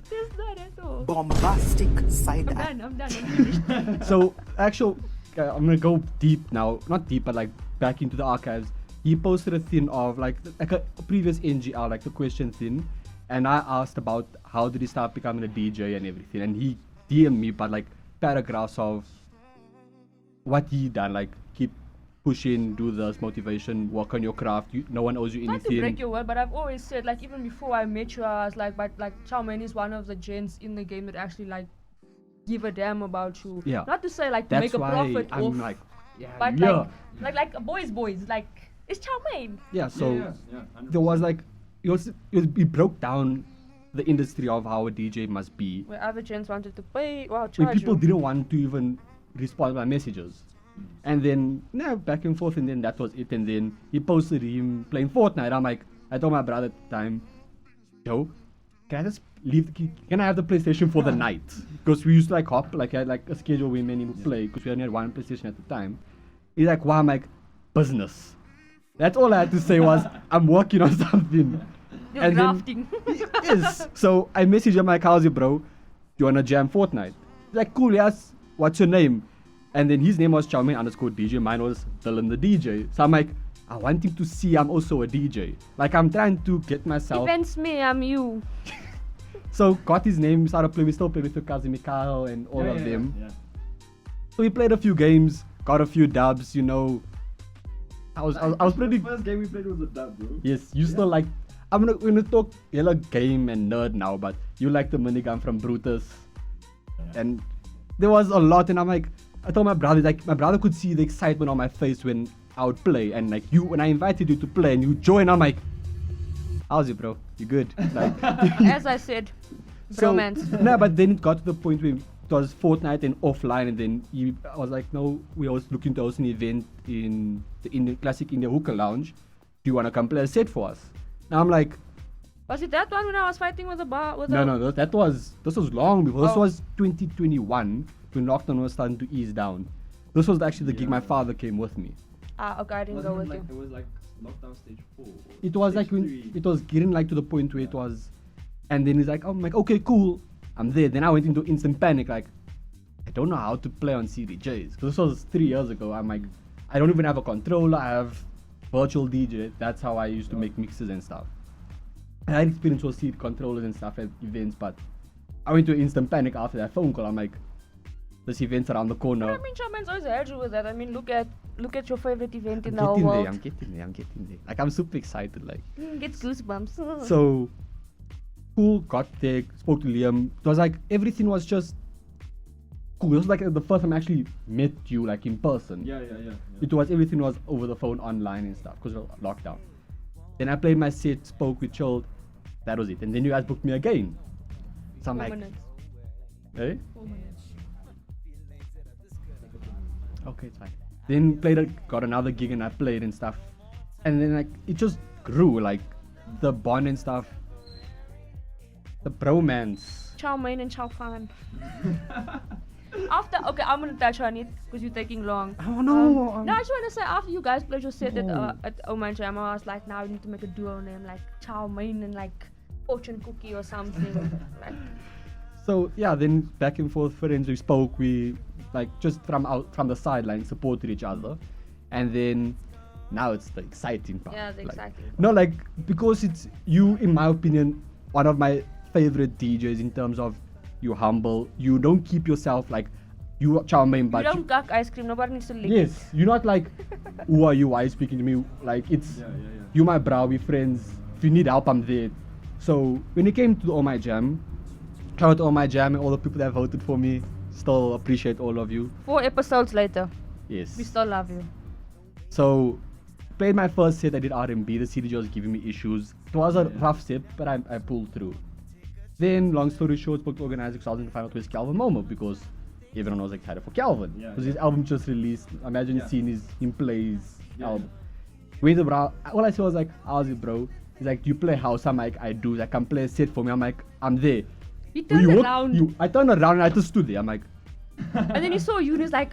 There's not at all. Bombastic side I'm eye. done. I'm finished. So I'm gonna go deep now, not deep, but like back into the archives. He posted a thing of like a previous NGL, like the question thing, and I asked about how did he start becoming a DJ and everything, and he DM'd me but like paragraphs of what he done, like keep pushing, do this, motivation, work on your craft. No one owes you Not to anything. break your word, but I've always said, like, even before I met you, I was like, but like Chowmein is one of the gents in the game that actually like give a damn about you. Yeah. Not to say like to That's make a why profit I'm off, like, but yeah. like a boys, like it's Chowmein. Yeah, so yeah, there was like, he broke down the industry of how a DJ must be. Where other gents wanted to pay, Where charge people you. didn't want to even respond to my messages. And then, back and forth, and then that was it. And then he posted him playing Fortnite. I'm like, I told my brother at the time, yo, can I just can I have the PlayStation for the night? Because we used to like hop, like I had like a schedule where many would play, because we only had one PlayStation at the time. He's like, wow, I'm like, business. That's all I had to say was, I'm working on something. You're And then- grafting. Yes. So I messaged him like, how's it, bro? You wanna jam Fortnite? He's like, cool, yes. What's your name? And then his name was Chowmein_DJ. Mine was Dylan the DJ. So I'm like, I want him to see I'm also a DJ. Like, I'm trying to get myself. Events me, I'm you. So got his name, started playing. We still play with Kazi Mikhail and all of them. Yeah. So we played a few games, got a few dubs. I was pretty. The first game we played was a dub, bro. Yes, you still like. We're gonna talk yellow game and nerd now, but you like the minigun from Brutus, and there was a lot. And I'm like, I told my brother, like my brother could see the excitement on my face when I would play, and like when I invited you to play and you joined, I'm like, how's it, bro? You good? Like, As I said, bromance. No, but then it got to the point where it was Fortnite and offline, and then I was like, no, we was looking to host an event in the classic India Hookah Lounge. Do you want to come play a set for us? Now I'm like, But Was it that one when I was fighting with the bar? With No, the no, this was long before. This Oh. was 2021 when lockdown was starting to ease down. This was actually the gig my Yeah. father came with me. Ah, okay, I didn't go with you. It was like lockdown stage 4. or It was like stage when 3. it was getting like to the point where it was, and then he's like, I'm like, okay, cool, I'm there. Then I went into instant panic, like, I don't know how to play on CDJs. This was 3 years ago. I'm like, I don't even have a controller. I have virtual DJ. That's how I used to make mixes and stuff. I had experience with CD controllers and stuff at events, but I went to instant panic after that phone call. I'm like, this event's around the corner. I mean, Chowmein's always had you with that. I mean, look at your favorite event in I'm the whole getting world. there. I'm getting there. Like, I'm super excited. Like, Gets goosebumps. so cool. Got there. Spoke to Liam. It was like everything was just cool. It was like the first time I actually met you, like in person. Yeah. It was everything was over the phone, online and stuff because of lockdown. Then I played my set, spoke, we chilled. That was it. And then you guys booked me again. So I'm 4 like, minutes. eh? 4 minutes. Okay, it's fine. Then got another gig and I played and stuff. And then like it just grew, like the bond and stuff. The bromance. Chowmein and Chowfan. After, okay, I'm gonna touch on it because you're taking long. Oh no. No, I just want to say after you guys played your set No. at Oman Jam, I was like, now we need to make a duo name like Chowmein and like Fortune Cookie or something. Like, So yeah, then back and forth friends, we spoke, we like just from the sideline supported each other. And then now it's the exciting part. Yeah, the Like, exciting No, like because it's you, in my opinion, one of my favorite DJs in terms of you humble, you don't keep yourself like you are Chowmein, you but don't cook ice cream, nobody needs to lick yes, you're not like who are you, why are you speaking to me? Like it's Yeah. you my bro, we friends. If you need help, I'm there. So when it came to All My Jam, shout out to All My Jam and all the people that voted for me. Still appreciate all of you. 4 episodes later, Yes. we still love you. So played my first set. I did R&B. The CDJ was giving me issues. It was a Yeah. rough set, but I pulled through. Then, long story short, spoke to organizers because I was going to find out where's Calvin Momo because everyone was excited for Calvin. Yeah, Because yeah. his album just released. Imagine Yeah. seeing him play his Yeah, album. Where's the bro? All I saw was like, how's it, bro? He's like, do you play house? I'm like, I do. He's like, come play a set for me. I'm like, I'm there. You turned around, I turned around and I just stood there. I'm like, and then he saw you and he's like,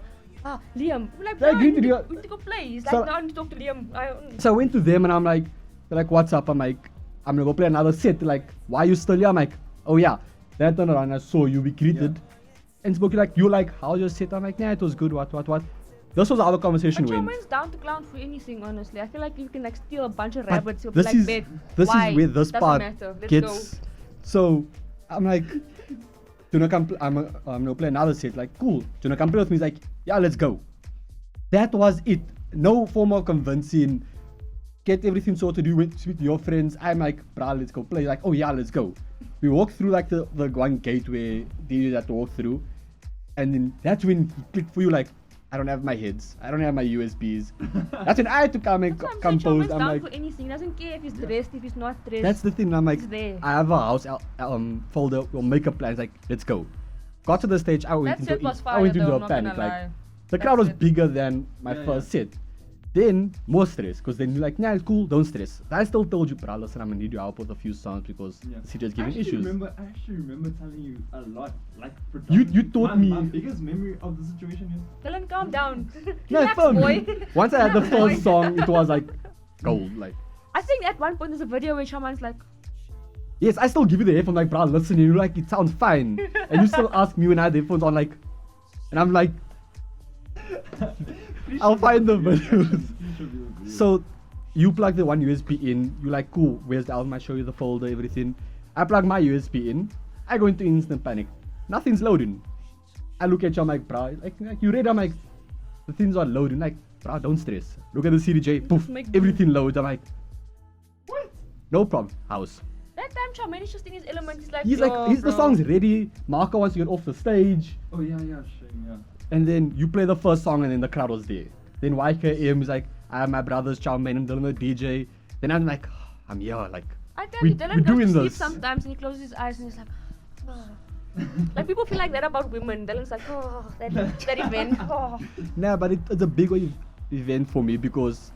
Liam. We're like, Yeah, bro, we you need to need go- we need to go play. He's So- like, no, I need to talk to Liam. So I went to them and I'm like, they're like, what's up? I'm like, I'm gonna go play another set. They're like, why are you still here? I'm like, oh yeah. Then I turned around and I saw you, we greeted. And spoke like, you like, how's your set? I'm like, nah, it was good, what. This was how the conversation But went. Chowmein's down to clown for anything, honestly. I feel like you can like steal a bunch of But rabbits. You'll be this like, is "Bet, this why? is where this Doesn't part matter. Let's gets. go." So I'm like, do you wanna come? I'm gonna play another set. Like, cool. Do you wanna come play with me? He's like, yeah, let's go. That was it. No form of convincing. Get everything sorted. You went to speak to your friends. I'm like, brah, let's go play. He's like, oh yeah, let's go. We walked through like the one gate where DJs had to walk through, and then that's when he clicked for you. Like, I don't have my heads. I don't have my USBs. That's when I had to come and That's why I'm saying compose. Chowmein's I'm down like, for anything. He doesn't care if he's dressed, if he's not dressed. that's the thing. I'm like, It's there. I have a house folder or makeup plans. Like, let's go. Got to the stage. I went That set into was I fire went into though, a not panic. gonna Like, lie. the That crowd was set. bigger than my Yeah, first set. Then more stress because then you're like, nah, it's cool, don't stress. I still told you, bro, listen, I'm gonna need your help with a few songs because Yeah. the CJ is I giving actually issues. I actually remember telling you a lot. Like, You taught me- My biggest memory of the situation is Dylan, calm down. No, Relax, firm. boy. Once I had the Relax, boy. first song, it was like gold. Like, I think at one point there's a video where Chowmein's like, yes, I still give you the headphones. Like, bro, listen, you're like, it sounds fine, and you still ask me when I had the headphones on, like, and I'm like, I'll find the videos. So you plug the one USB in, you like, cool, where's the album? I show you the folder, everything. I plug my USB in, I go into instant panic. Nothing's loading. I look at you, I'm like, bro, like you read, I'm like, the things are loading. Like, bro, don't stress. Look at the CDJ, poof, make do. everything loads. I'm like, What? no problem, house. that time Chowmein is just in his element. He's like, He's "Yo, like, the bro." song's ready. Marco wants to get off the stage. Oh yeah, shame, yeah. And then you play the first song and then the crowd was there. Then YKM is like, I have my brothers Chowmein and Dylan the DJ. Then I'm like, I'm here, like, I tell we- you, Dylan we're goes to doing sleep this. sometimes and he closes his eyes and he's like, oh. Like people feel like that about women. Dylan's like, oh, that event. Oh. Nah, but it's a big event for me because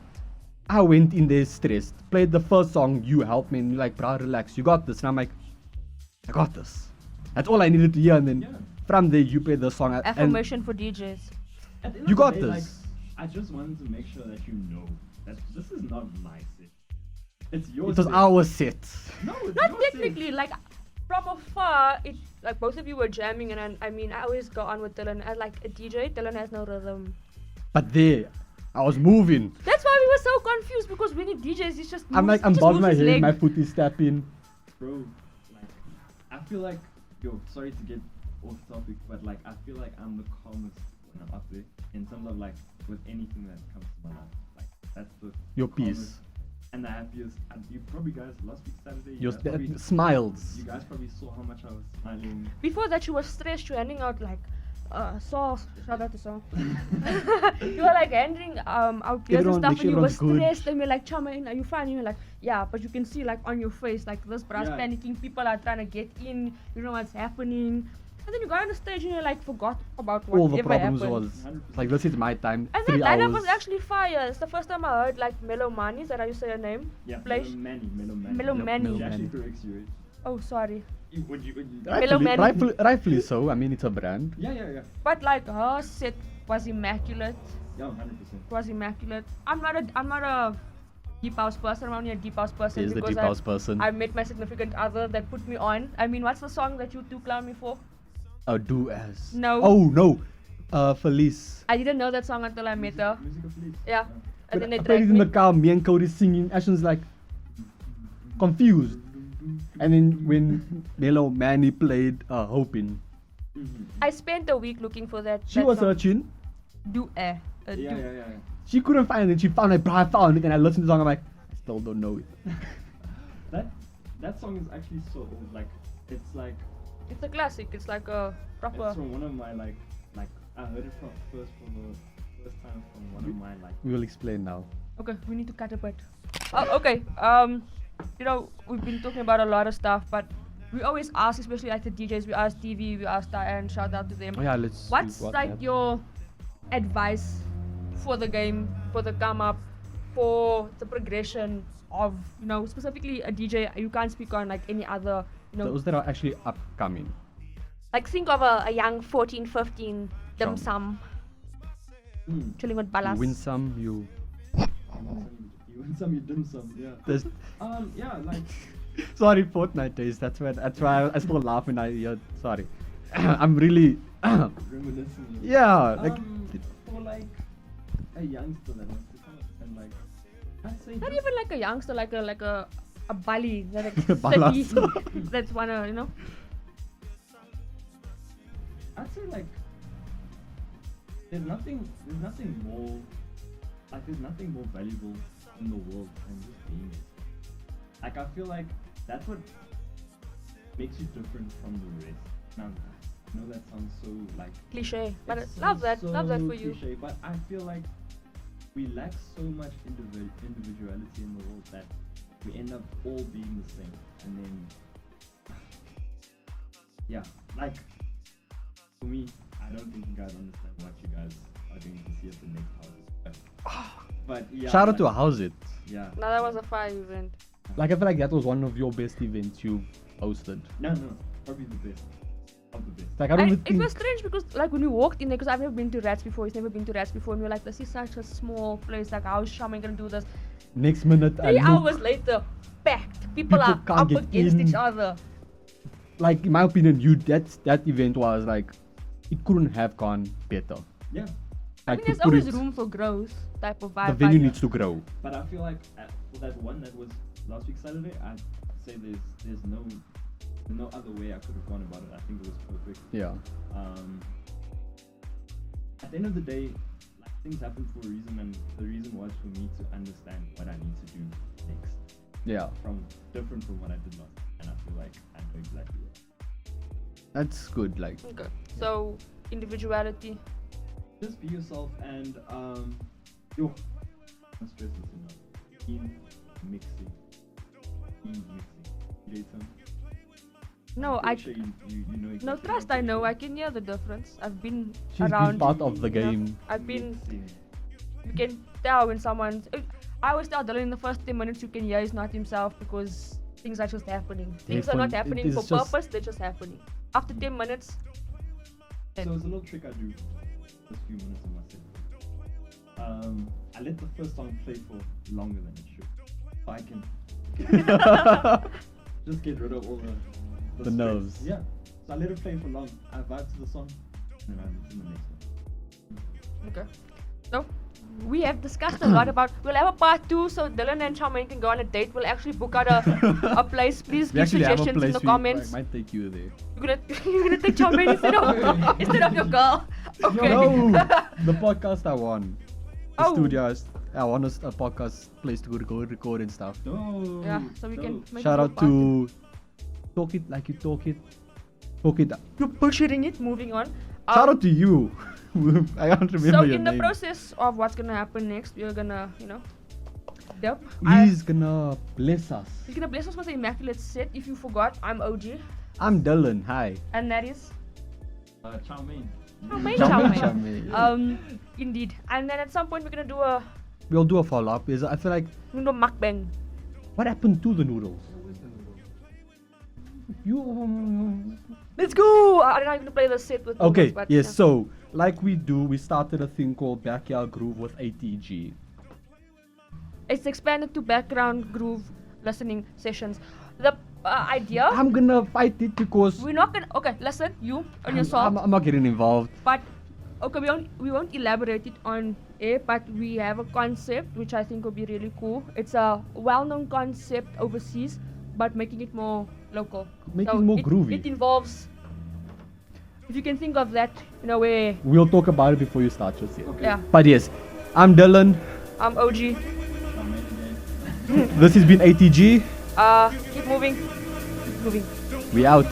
I went in there stressed, played the first song, You Help Me, and you're like, bro, relax, you got this. And I'm like, I got this. That's all I needed to hear. And then Yeah. from there, you played the song. And Affirmation for DJs. At the end You of the got day, this. Like, I just wanted to make sure that you know that this is not my set. It's yours. it was our set. No, it's Not your set. technically, like from afar, it like both of you were jamming, and I mean, I always go on with Dylan. As like a DJ, Dylan has no rhythm. But there, I was moving. That's why we were so confused because when he DJs, he's just I'm moves, like, I'm he just bobbing my moves his head, my leg. foot is tapping. Bro, like, I feel like, sorry to get off topic, but like, I feel like I'm the calmest when I'm up there in terms of like, with anything that comes to my life. Like, that's the Your calmest peace. and the happiest. And you probably guys, last week Saturday, Your guys probably, smiles. you guys probably saw how much I was smiling. Before that, you were stressed. You were handing out like sauce. Shout out to Saul. You were like handing out beers and Everyone- stuff, make and you sure were everyone's good. stressed. And we're like, Chowmein, are you fine? And you're like, yeah, but you can see like on your face, like this brass Yeah. panicking. People are trying to get in. You know what's happening. And then you got on the stage and you like forgot about All whatever the problems happened. was 100%. like, this is my time. And 3 that lineup hours. was actually fire. It's the first time I heard like Melomani. Is that how you say her name? Yeah, Place. Melomani. Melomani. She actually Melomani. corrects you, right? Oh, sorry. Would you Rightfully so. I mean, it's a brand. yeah. But like her set was immaculate. Yeah, 100%. It was immaculate. I'm not a deep house person. I'm only a deep house person Is the because deep house person. I met my significant other that put me on. I mean, what's the song that you two clown me for? Do as. No. Oh no. Felice. I didn't know that song until I met her. Music of Fleet. Yeah. And But then I they played it dragged in the me. car. Me and Cody singing. Ashton's like confused. And then when Melomani played Hoping, I spent a week looking for that. she that was song. searching. Yeah. Yeah. She couldn't find it. She found it. Bro, I found it. And I listened to the song. I'm like, I still don't know it. That song is actually so old. Like, it's like It's a classic. It's like a proper. it's from one of my like I heard it for the first time from one of my like. We will explain now. Okay, we need to cut a bit. Oh, okay. You know, we've been talking about a lot of stuff, but we always ask, especially like the DJs, we ask TV, we ask Diane, shout out to them. Oh yeah, let's. What's do like WhatsApp. your advice for the game, for the come up, for the progression of, you know, specifically a DJ? You can't speak on like any other, you know, Those that are actually upcoming. like think of a young 14, 15 dim Sure. sum Mm. chilling with You balas. win some, you. You win some, you dim some. Yeah. There's, Yeah, like. sorry, Fortnite days. That's why I still laugh when I hear. Sorry, I'm really. Reminiscing. Yeah, like. For like a youngster that wants to come up and like, I'd say Not just- even like a youngster, like a bali, like Balas. that's wanna, you know. I'd say like there's nothing more there's nothing more valuable in the world than just being it. Like, I feel like that's what makes you different from the rest. Now, I know that sounds so like Cliche, but it love that, sounds love that so for you. cliche, but I feel like we lack so much individuality in the world that we end up all being the same, and then yeah, like for me, I don't think you guys understand what you guys are going to see at the next house. But yeah, Shout out to like, How's It. yeah. No, that was a fire event. Like I feel like that was one of your best events you hosted. No, probably the best of the best. Like I don't even It think. was strange because like when we walked in there, because I've never been to Rats before, he's never been to Rats before, and we were like, this is such a small place, like how is Chowmein gonna do this? Next minute, I 3 look, hours later, packed. People are can't up get against in. each other. like in my opinion, that event was like, it couldn't have gone better. Yeah, I Like mean, to there's put always it- room for growth type of vibe. The venue but- needs to grow. but I feel like for that one that was last week Saturday, I'd say there's no other way I could have gone about it. I think it was perfect. Yeah. At the end of the day, like, things happen for a reason, and the reason was for me to understand what I need to do next, Yeah. different from what I did last, and I feel like I know exactly what. That's good. Like Okay. So individuality. Just be yourself, and yo, don't stress this enough. In mixing, you get some. No, I'm I. pretty sure you know exactly No, what trust, I'm I know. I talking can hear the difference. I've been she's been around. part of the you know. game. I've been. Mixing. You can tell when someone's. I always tell Dylan in the first 10 minutes you can hear he's not himself because things are just happening. Things are not happening for purpose, they're just happening. After 10 minutes, So it's a little trick I do first few minutes of my set. I let the first song play for longer than it should. So I can just get rid of all the stress. nerves. Yeah. So I let it play for long. I vibe to the song, and then I'm in the next one. okay. So we have discussed a lot about. We'll have a part 2, so Dylan and Chowmein can go on a date. We'll actually book out a place. Please We give actually have a suggestions in place the we- comments. I might take you there. You're gonna take Chowmein instead of your girl. Okay. No, the podcast I want. The Oh. studios. I want a podcast place to go record and stuff. Oh, Yeah, so we can dope. make Shout it a out part to Talk It Like You Talk It. Talk It. You're bullshitting it. Moving on. Shout out to you. I can't remember So your in the name. process of what's gonna happen next, we're gonna, dip. He's gonna bless us. He's gonna bless us with an immaculate set. If you forgot, I'm OG, I'm Dylan. Hi. and that is Chowmein. Chowmein. Chowmein. Indeed. And then at some point we're gonna do We'll do a follow up. I feel like mukbang. what happened to the noodles? You. Let's go. I don't know how you're gonna play the set with. Okay. noodles, but Yes. yeah. So like we do, we started a thing called Backyard Groove with ATG. It's expanded to background groove listening sessions. The idea. I'm gonna fight it because We're not gonna. Okay, listen. You on yourself. I'm not getting involved. But okay, we won't elaborate it on air, but we have a concept which I think will be really cool. It's a well-known concept overseas, but making it more local. Make it more groovy. It involves, if you can think of that in a way. We'll talk about it before you start your set. Okay. Yeah, But yes, I'm Dylan. I'm OG. Chowmein again. This has been ATG. Keep moving. Keep moving. We out.